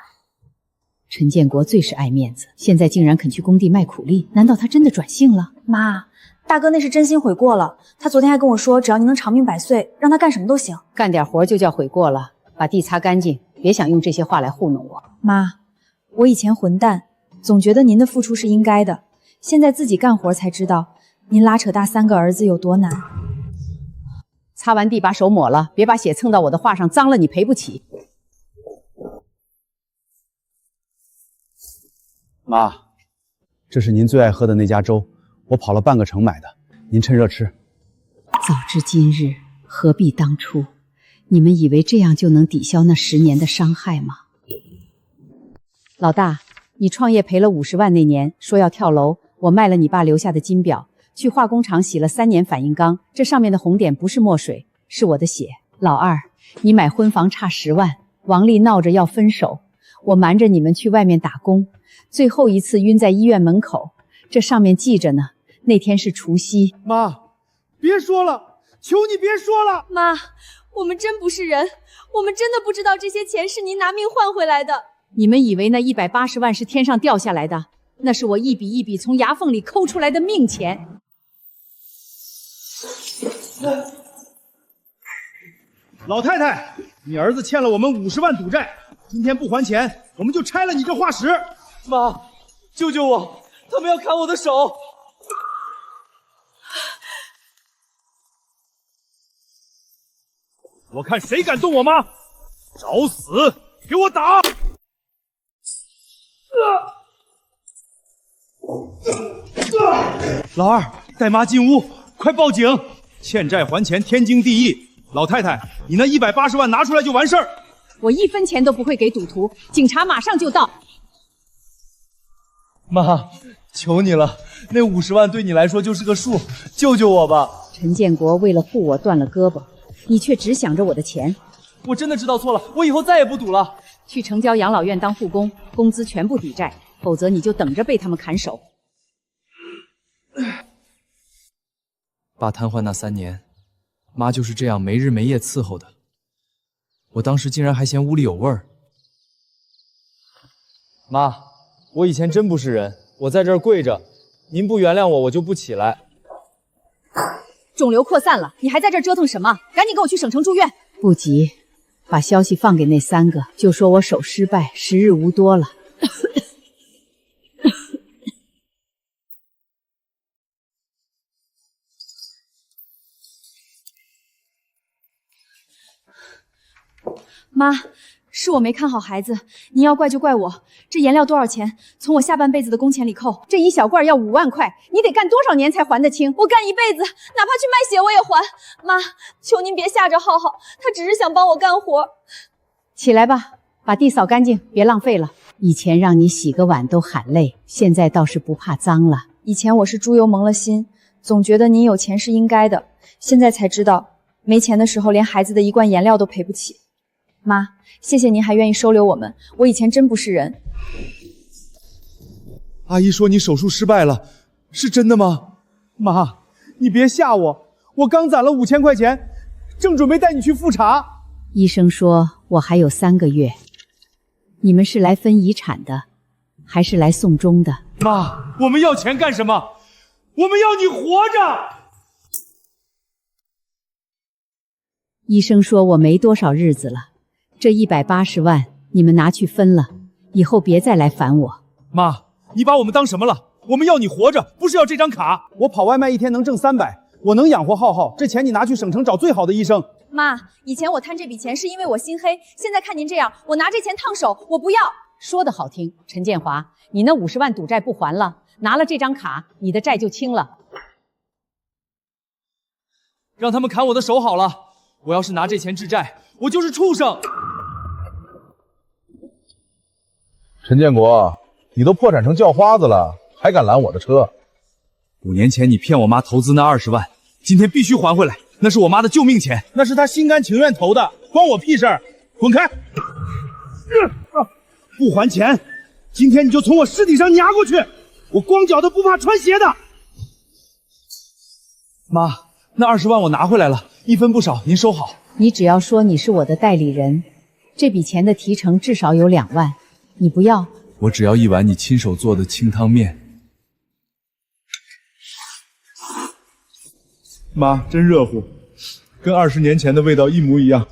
陈建国最是爱面子，现在竟然肯去工地卖苦力，难道他真的转性了？妈，大哥那是真心悔过了，他昨天还跟我说，只要你能长命百岁，让他干什么都行。干点活就叫悔过了，把地擦干净，别想用这些话来糊弄我。妈，我以前混蛋，总觉得您的付出是应该的，现在自己干活才知道，您拉扯大3个儿子有多难。擦完地把手抹了，别把血蹭到我的画上，脏了你赔不起。妈，这是您最爱喝的那家粥，我跑了半个城买的，您趁热吃。早知今日，何必当初？你们以为这样就能抵消那10年的伤害吗？老大，你创业赔了50万那年，说要跳楼，我卖了你爸留下的金表，去化工厂洗了3年反应钢，这上面的红点不是墨水，是我的血。老二，你买婚房差10万，王丽闹着要分手，我瞒着你们去外面打工，最后一次晕在医院门口，这上面记着呢，那天是除夕。妈，别说了，求你别说了。妈，我们真不是人，我们真的不知道这些钱是您拿命换回来的。你们以为那180万是天上掉下来的？那是我一笔一笔从牙缝里抠出来的命钱。老太太，你儿子欠了我们50万赌债，今天不还钱，我们就拆了你这画室。妈，救救我！他们要砍我的手！我看谁敢动我妈！找死！给我打！老二，带妈进屋，快报警！欠债还钱，天经地义。老太太，你那180万拿出来就完事儿。我1分钱都不会给赌徒，警察马上就到。妈，求你了，那50万对你来说就是个数，救救我吧！陈建国为了护我断了胳膊，你却只想着我的钱。我真的知道错了，我以后再也不赌了。去城郊养老院当护工，工资全部抵债，否则你就等着被他们砍手。爸瘫痪那3年，妈就是这样没日没夜伺候的。我当时竟然还嫌屋里有味儿。妈，我以前真不是人，我在这儿跪着，您不原谅我，我就不起来。肿瘤扩散了，你还在这儿折腾什么？赶紧跟我去省城住院。不急，把消息放给那3个，就说我手失败，时日无多了。妈，是我没看好孩子，您要怪就怪我。这颜料多少钱？从我下半辈子的工钱里扣。这一小罐要5万块，你得干多少年才还得清？我干一辈子，哪怕去卖血我也还。妈，求您别吓着浩浩，他只是想帮我干活。起来吧，把地扫干净，别浪费了。以前让你洗个碗都喊累，现在倒是不怕脏了。以前我是猪油蒙了心，总觉得您有钱是应该的，现在才知道，没钱的时候连孩子的1罐颜料都赔不起。妈，谢谢您还愿意收留我们，我以前真不是人。阿姨说你手术失败了，是真的吗？妈，你别吓我，我刚攒了5000块钱，正准备带你去复查。医生说我还有3个月。你们是来分遗产的，还是来送终的？妈，我们要钱干什么？我们要你活着！医生说我没多少日子了，这180万你们拿去分了，以后别再来烦我。妈，你把我们当什么了？我们要你活着，不是要这张卡。我跑外卖1天能挣300，我能养活浩浩，这钱你拿去省城找最好的医生。妈，以前我贪这笔钱是因为我心黑，现在看您这样，我拿这钱烫手，我不要。说得好听，陈建华，你那50万赌债不还了，拿了这张卡，你的债就清了。让他们砍我的手好了，我要是拿这钱治债，我就是畜生。陈建国，你都破产成叫花子了，还敢拦我的车？5年前你骗我妈投资那20万，今天必须还回来，那是我妈的救命钱，那是她心甘情愿投的，关我屁事儿！滚开！不还钱，今天你就从我尸体上压过去！我光脚的不怕穿鞋的。妈，那20万我拿回来了，1分不少，您收好。你只要说你是我的代理人，这笔钱的提成至少有2万，你不要？我只要1碗你亲手做的清汤面。妈，真热乎，跟20年前的味道一模一样。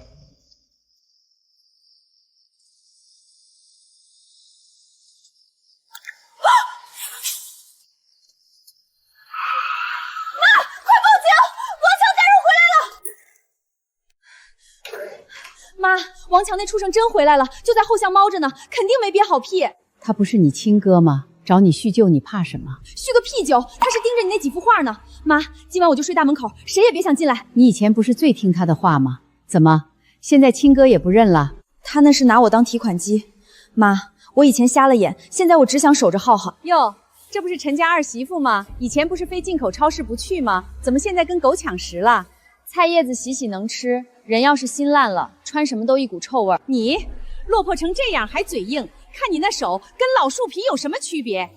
王强那畜生真回来了，就在后巷猫着呢，肯定没憋好屁。他不是你亲哥吗？找你叙旧，你怕什么？叙个屁旧！他是盯着你那几幅画呢。妈，今晚我就睡大门口，谁也别想进来。你以前不是最听他的话吗？怎么，现在亲哥也不认了？他那是拿我当提款机。妈，我以前瞎了眼，现在我只想守着浩浩。哟，这不是陈家儿媳妇吗？以前不是非进口超市不去吗？怎么现在跟狗抢食了？菜叶子洗洗能吃，人要是心烂了，穿什么都一股臭味。你落魄成这样还嘴硬，看你那手跟老树皮有什么区别？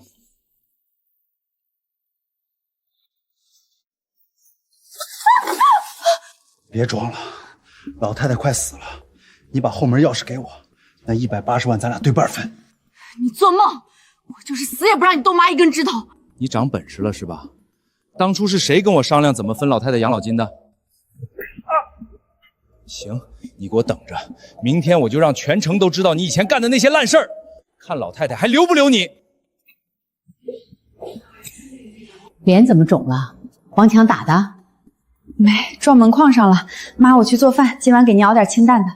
别装了，老太太快死了，你把后门钥匙给我，那180万咱俩对半分。你做梦！我就是死也不让你动妈一根指头。你长本事了是吧？当初是谁跟我商量怎么分老太太养老金的？行，你给我等着，明天我就让全城都知道你以前干的那些烂事儿，看老太太还留不留你。脸怎么肿了？王强打的？没，撞门框上了。妈，我去做饭，今晚给您熬点清淡的。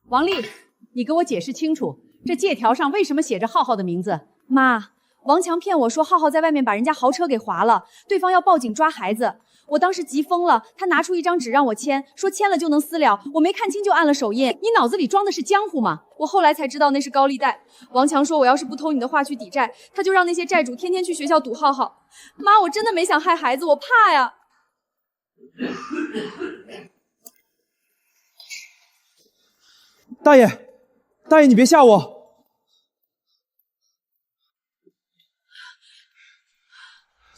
王丽，你给我解释清楚，这借条上为什么写着浩浩的名字？妈，王强骗我说浩浩在外面把人家豪车给划了，对方要报警抓孩子。我当时急疯了，他拿出一张纸让我签，说签了就能私了。我没看清就按了手印。你脑子里装的是江湖吗？我后来才知道那是高利贷。王强说我要是不偷你的话去抵债，他就让那些债主天天去学校堵浩浩。妈，我真的没想害孩子，我怕呀。大爷，大爷，你别吓我。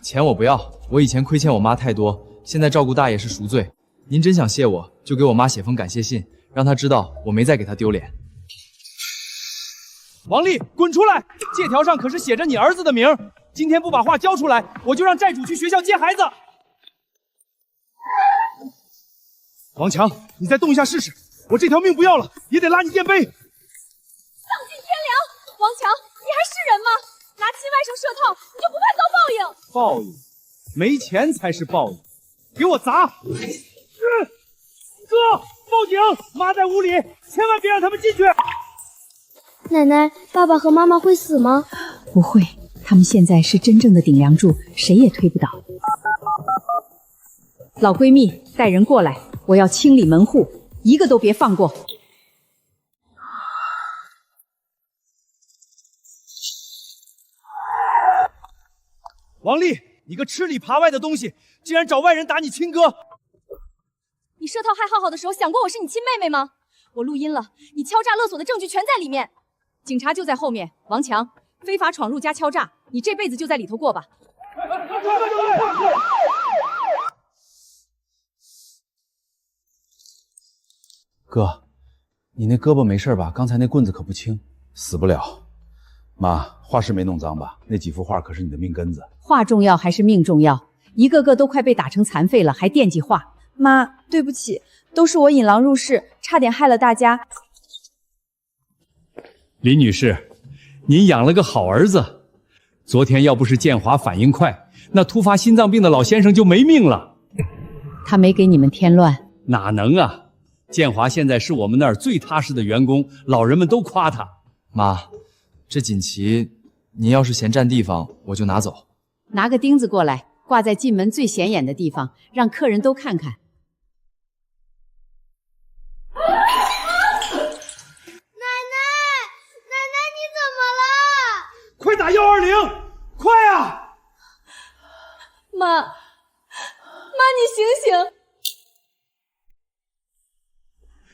钱我不要，我以前亏欠我妈太多，现在照顾大爷是赎罪。您真想谢我，就给我妈写封感谢信，让她知道我没再给她丢脸。王丽，滚出来！借条上可是写着你儿子的名，今天不把话交出来，我就让债主去学校接孩子。王强，你再动一下试试，我这条命不要了，也得拉你垫背。丧尽天良，王强，你还是人吗？拿亲外甥设套，你就不怕遭报应？报应？没钱才是报应！给我砸！哥，报警！妈在屋里，千万别让他们进去！奶奶，爸爸和妈妈会死吗？不会，他们现在是真正的顶梁柱，谁也推不倒。老闺蜜，带人过来，我要清理门户，一个都别放过。王丽，你个吃里扒外的东西，竟然找外人打你亲哥！你设套害浩浩的时候，想过我是你亲妹妹吗？我录音了，你敲诈勒索的证据全在里面。警察就在后面。王强，非法闯入加敲诈，你这辈子就在里头过吧。哥，你那胳膊没事吧？刚才那棍子可不轻，死不了。妈，画室没弄脏吧？那几幅画可是你的命根子。画重要还是命重要？一个个都快被打成残废了，还惦记画。妈，对不起，都是我引狼入室，差点害了大家。林女士，您养了个好儿子。昨天要不是建华反应快，那突发心脏病的老先生就没命了。他没给你们添乱？哪能啊！建华现在是我们那儿最踏实的员工，老人们都夸他。妈，这锦旗，您要是嫌占地方，我就拿走。拿个钉子过来，挂在进门最显眼的地方，让客人都看看。快打120！快啊！妈，你醒醒！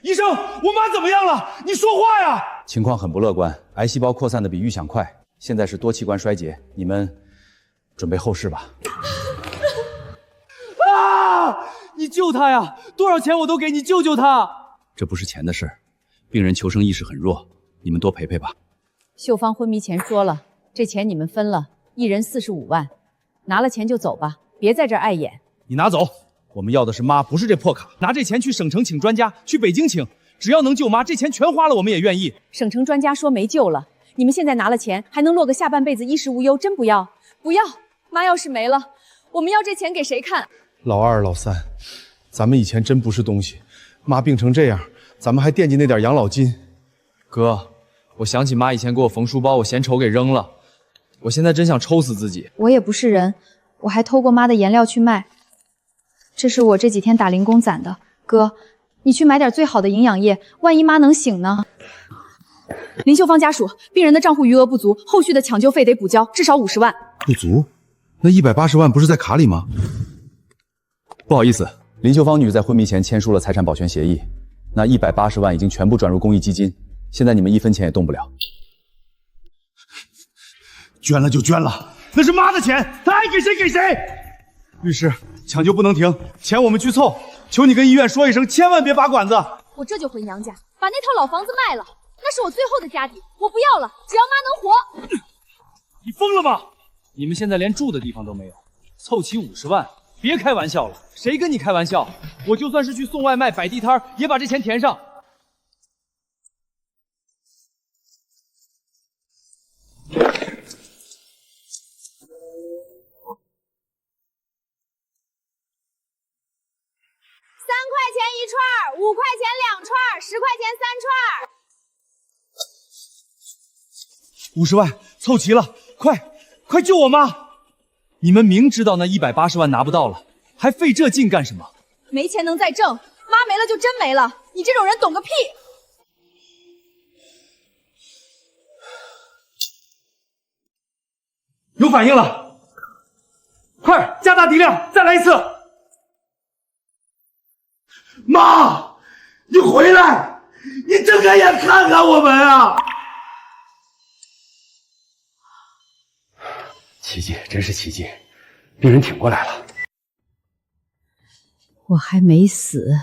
医生，我妈怎么样了？你说话呀！情况很不乐观，癌细胞扩散的比预想快，现在是多器官衰竭，你们准备后事吧。啊！你救他呀！多少钱我都给你，救救他！这不是钱的事儿，病人求生意识很弱，你们多陪陪吧。秀芳昏迷前说了，这钱你们分了，一人45万，拿了钱就走吧，别在这儿碍眼。你拿走，我们要的是妈，不是这破卡。拿这钱去省城请专家，去北京请，只要能救妈，这钱全花了，我们也愿意。省城专家说没救了，你们现在拿了钱，还能落个下半辈子衣食无忧，真不要？不要！妈要是没了，我们要这钱给谁看？老二、老三，咱们以前真不是东西，妈病成这样，咱们还惦记那点养老金。哥，我想起妈以前给我缝书包，我嫌丑给扔了，我现在真想抽死自己。我也不是人，我还偷过妈的颜料去卖，这是我这几天打零工攒的。哥，你去买点最好的营养液，万一妈能醒呢？林秀芳家属，病人的账户余额不足，后续的抢救费得补交，至少50万。不足？那180万不是在卡里吗？不好意思，林秀芳女在昏迷前签署了财产保全协议，那180万已经全部转入公益基金，现在你们1分钱也动不了。捐了就捐了，那是妈的钱，她爱给谁给谁。律师，抢救不能停，钱我们去凑，求你跟医院说一声，千万别拔管子。我这就回娘家，把那套老房子卖了，那是我最后的家底，我不要了，只要妈能活。你疯了吗？你们现在连住的地方都没有，凑齐50万，别开玩笑了。谁跟你开玩笑？我就算是去送外卖、摆地摊，也把这钱填上。3块钱1串，5块钱2串，10块钱3串。 50万凑齐了，快快救我妈！你们明知道那180万拿不到了，还费这劲干什么？没钱能再挣，妈没了就真没了。你这种人懂个屁！有反应了，快加大敌量，再来一次！妈，你回来，你睁开眼看看我们啊！奇迹，真是奇迹，病人挺过来了。我还没死，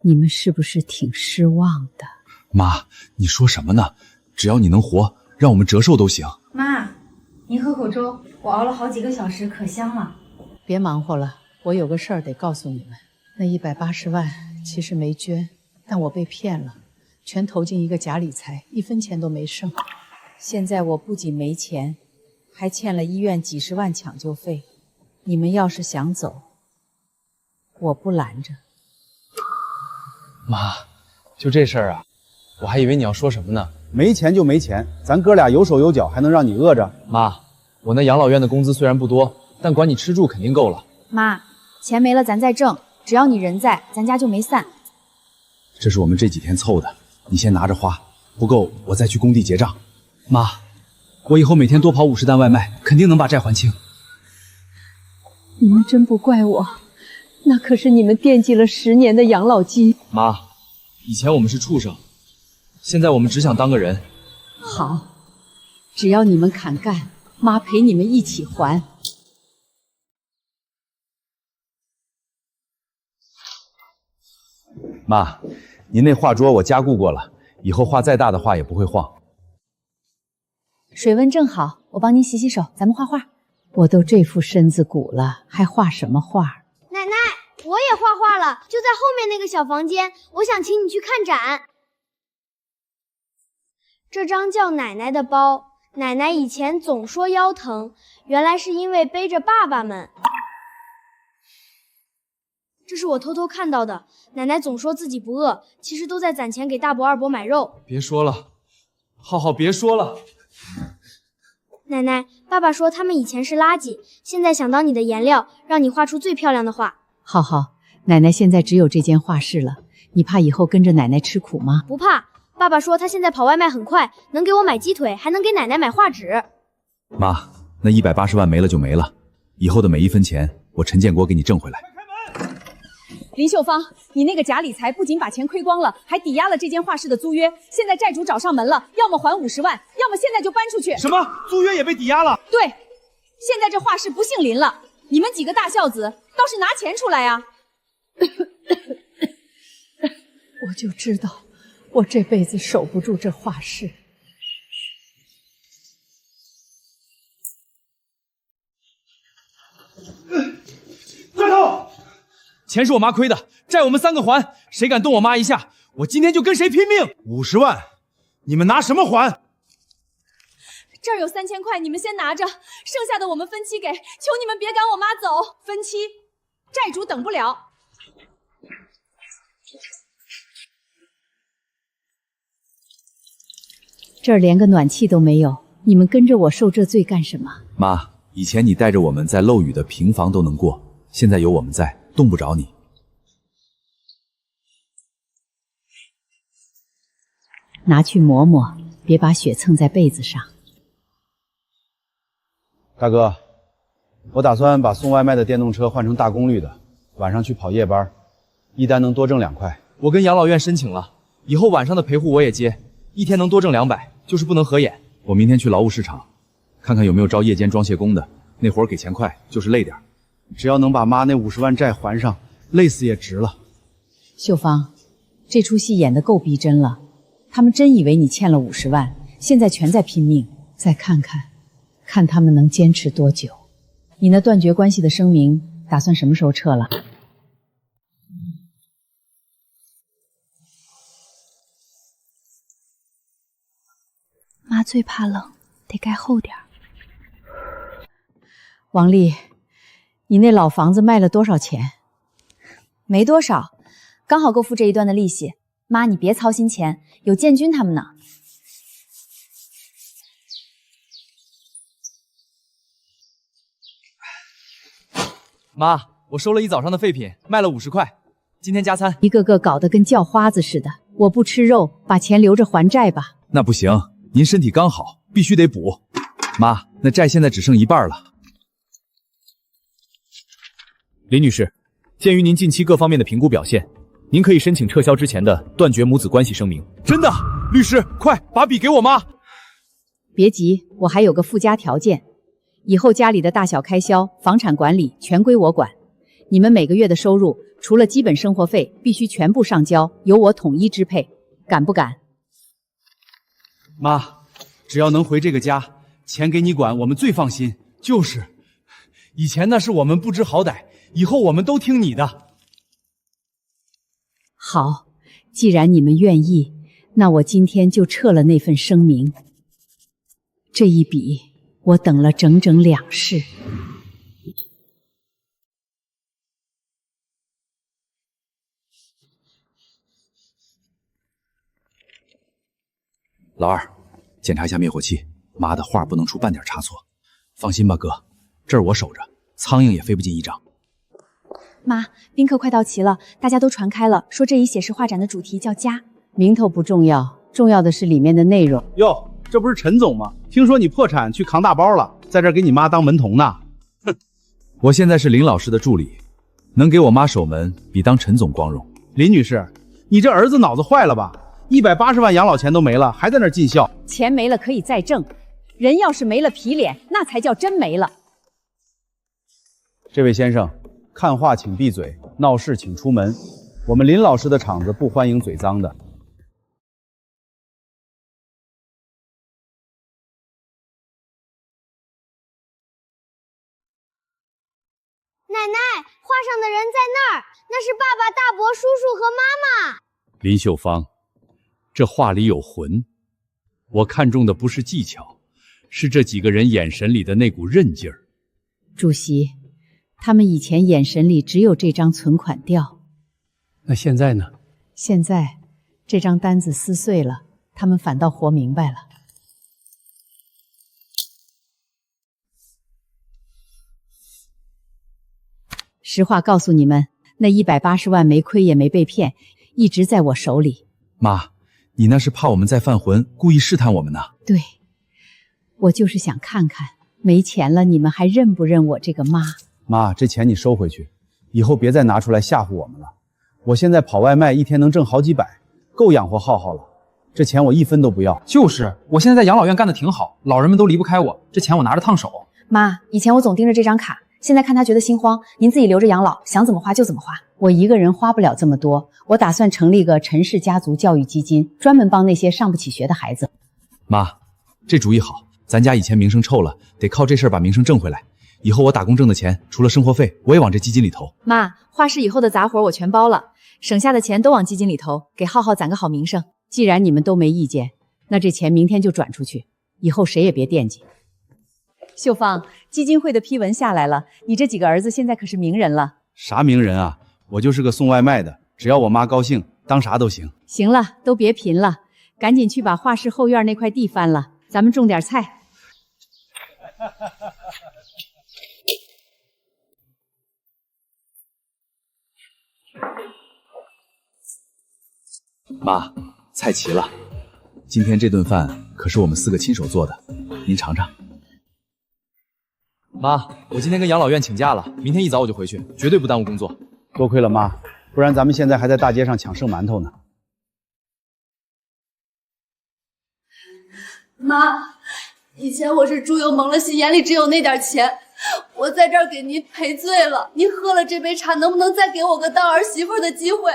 你们是不是挺失望的？妈，你说什么呢？只要你能活，让我们折寿都行。妈，您喝口粥，我熬了好几个小时，可香了。别忙活了，我有个事儿得告诉你们。那180万其实没捐，但我被骗了，全投进一个假理财，1分钱都没剩。现在我不仅没钱，还欠了医院几十万抢救费。你们要是想走，我不拦着。妈，就这事儿啊？我还以为你要说什么呢。没钱就没钱，咱哥俩有手有脚，还能让你饿着？妈，我那养老院的工资虽然不多，但管你吃住肯定够了。妈，钱没了咱再挣，只要你人在，咱家就没散。这是我们这几天凑的，你先拿着花，不够我再去工地结账。妈，我以后每天多跑50单外卖，肯定能把债还清。你们真不怪我，那可是你们惦记了10年的养老金。妈，以前我们是畜生，现在我们只想当个人。好，只要你们肯干，妈陪你们一起还。妈，您那画桌我加固过了，以后画再大的画也不会晃。水温正好，我帮您洗洗手，咱们画画。我都这副身子骨了，还画什么画？奶奶，我也画画了，就在后面那个小房间，我想请你去看展。这张叫奶奶的包，奶奶以前总说腰疼，原来是因为背着爸爸们。这是我偷偷看到的，奶奶总说自己不饿，其实都在攒钱给大伯二伯买肉。别说了，浩浩，别说了。奶奶，爸爸说他们以前是垃圾，现在想当你的颜料，让你画出最漂亮的画。浩浩，奶奶现在只有这间画室了，你怕以后跟着奶奶吃苦吗？不怕，爸爸说他现在跑外卖很快，能给我买鸡腿，还能给奶奶买画纸。妈，那180万没了就没了，以后的每1分钱，我陈建国给你挣回来。林秀芳，你那个假理财不仅把钱亏光了，还抵押了这间画室的租约。现在债主找上门了，要么还50万，要么现在就搬出去。什么？租约也被抵押了？对，现在这画室不姓林了。你们几个大孝子倒是拿钱出来呀！我就知道，我这辈子守不住这画室。抓头！钱是我妈亏的，债我们3个还，谁敢动我妈一下，我今天就跟谁拼命。50万，你们拿什么还？这儿有3000块，你们先拿着，剩下的我们分期给。求你们别赶我妈走，分期，债主等不了。这儿连个暖气都没有，你们跟着我受这罪干什么？妈，以前你带着我们在漏雨的平房都能过，现在有我们在，动不着你。拿去抹抹，别把血蹭在被子上。大哥，我打算把送外卖的电动车换成大功率的，晚上去跑夜班，一单能多挣2块。我跟养老院申请了，以后晚上的陪护我也接，一天能多挣200，就是不能合眼。我明天去劳务市场，看看有没有招夜间装卸工的，那活儿给钱快，就是累点。只要能把妈那50万债还上，累死也值了。秀芳，这出戏演得够逼真了，他们真以为你欠了50万，现在全在拼命。再看看，看他们能坚持多久。你那断绝关系的声明打算什么时候撤了？妈最怕冷，得盖厚点儿。王丽，你那老房子卖了多少钱？没多少，刚好够付这一段的利息。妈，你别操心钱，有建军他们呢。妈，我收了一早上的废品，卖了50块，今天加餐。一个个搞得跟叫花子似的。我不吃肉，把钱留着还债吧。那不行，您身体刚好，必须得补。妈，那债现在只剩一半了。林女士，鉴于您近期各方面的评估表现，您可以申请撤销之前的断绝母子关系声明。真的？律师，快把笔给我妈。别急，我还有个附加条件，以后家里的大小开销、房产管理全归我管。你们每个月的收入，除了基本生活费，必须全部上交，由我统一支配，敢不敢？妈，只要能回这个家，钱给你管，我们最放心。就是，以前那是我们不知好歹，以后我们都听你的。好，既然你们愿意，那我今天就撤了那份声明。这一笔，我等了整整2世。老二，检查一下灭火器。妈的，画不能出半点差错。放心吧，哥，这儿我守着，苍蝇也飞不进一丈。妈，宾客快到齐了，大家都传开了，说这一写实画展的主题叫家。名头不重要，重要的是里面的内容。哟，这不是陈总吗？听说你破产去扛大包了，在这儿给你妈当门童呢。哼，我现在是林老师的助理，能给我妈守门，比当陈总光荣。林女士，你这儿子脑子坏了吧？180万养老钱都没了，还在那儿尽孝。钱没了可以再挣，人要是没了皮脸，那才叫真没了。这位先生，看画请闭嘴，闹事请出门。我们林老师的场子不欢迎嘴脏的。奶奶，画上的人在那儿，那是爸爸、大伯、叔叔和妈妈。林秀芳，这画里有魂，我看中的不是技巧，是这几个人眼神里的那股韧劲儿。主席，他们以前眼神里只有这张存款吊，那现在呢？现在这张单子撕碎了，他们反倒活明白了。实话告诉你们，那180万没亏也没被骗，一直在我手里。妈，你那是怕我们再犯浑，故意试探我们呢？对，我就是想看看，没钱了你们还认不认我这个妈？妈，这钱你收回去，以后别再拿出来吓唬我们了。我现在跑外卖一天能挣好几百，够养活浩浩了。这钱我1分都不要。就是，我现在在养老院干得挺好，老人们都离不开我，这钱我拿着烫手。妈，以前我总盯着这张卡，现在看他觉得心慌，您自己留着养老，想怎么花就怎么花。我一个人花不了这么多，我打算成立个陈氏家族教育基金，专门帮那些上不起学的孩子。妈，这主意好，咱家以前名声臭了，得靠这事儿把名声挣回来。以后我打工挣的钱，除了生活费，我也往这基金里投。妈，画室以后的杂活我全包了，省下的钱都往基金里投，给浩浩攒个好名声。既然你们都没意见，那这钱明天就转出去，以后谁也别惦记。秀芳，基金会的批文下来了，你这几个儿子现在可是名人了。啥名人啊？我就是个送外卖的，只要我妈高兴，当啥都行。行了，都别贫了，赶紧去把画室后院那块地翻了，咱们种点菜。妈，菜齐了。今天这顿饭可是我们4个亲手做的，您尝尝。妈，我今天跟养老院请假了，明天一早我就回去，绝对不耽误工作。多亏了妈，不然咱们现在还在大街上抢剩馒头呢。妈，以前我是猪油蒙了心，眼里只有那点钱，我在这儿给您赔罪了。您喝了这杯茶，能不能再给我个当儿媳妇的机会？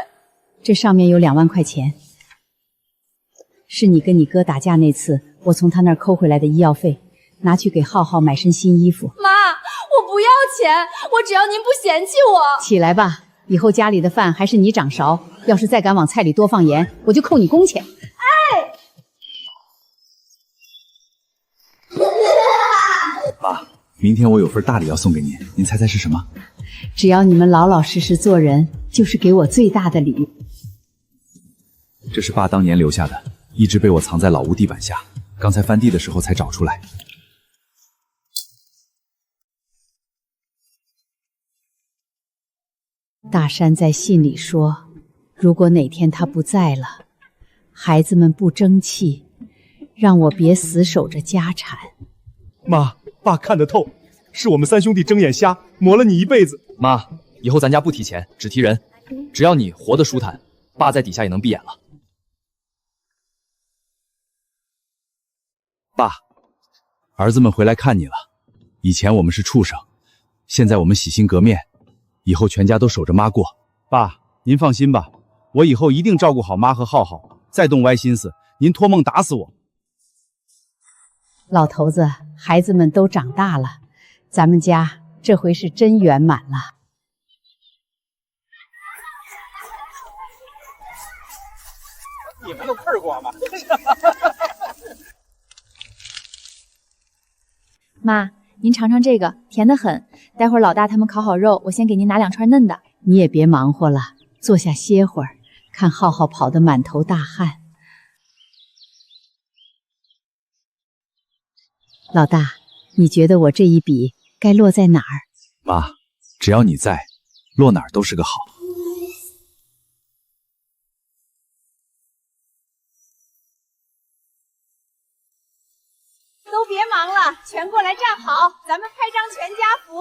这上面有2万块钱，是你跟你哥打架那次我从他那儿抠回来的医药费，拿去给浩浩买身新衣服。妈，我不要钱，我只要您不嫌弃我。起来吧，以后家里的饭还是你掌勺，要是再敢往菜里多放盐，我就扣你工钱。哎，妈，明天我有份大礼要送给您，您猜猜是什么？只要你们老老实实做人，就是给我最大的礼物。这是爸当年留下的，一直被我藏在老屋地板下，刚才翻地的时候才找出来。大山在信里说，如果哪天他不在了，孩子们不争气，让我别死守着家产。妈，爸看得透，是我们三兄弟睁眼瞎，磨了你一辈子。妈，以后咱家不提钱，只提人，只要你活得舒坦，爸在底下也能闭眼了。爸，儿子们回来看你了。以前我们是畜生，现在我们洗心革面，以后全家都守着妈过。爸，您放心吧，我以后一定照顾好妈和浩浩，再动歪心思，您托梦打死我。老头子，孩子们都长大了，咱们家这回是真圆满了。你们有吃过吗？妈，您尝尝这个，甜得很。待会儿老大他们烤好肉，我先给您拿2串嫩的。你也别忙活了，坐下歇会儿，看浩浩跑得满头大汗。老大，你觉得我这一笔该落在哪儿？妈，只要你在，落哪儿都是个好。都别忙了，全过来站好，咱们拍张全家福。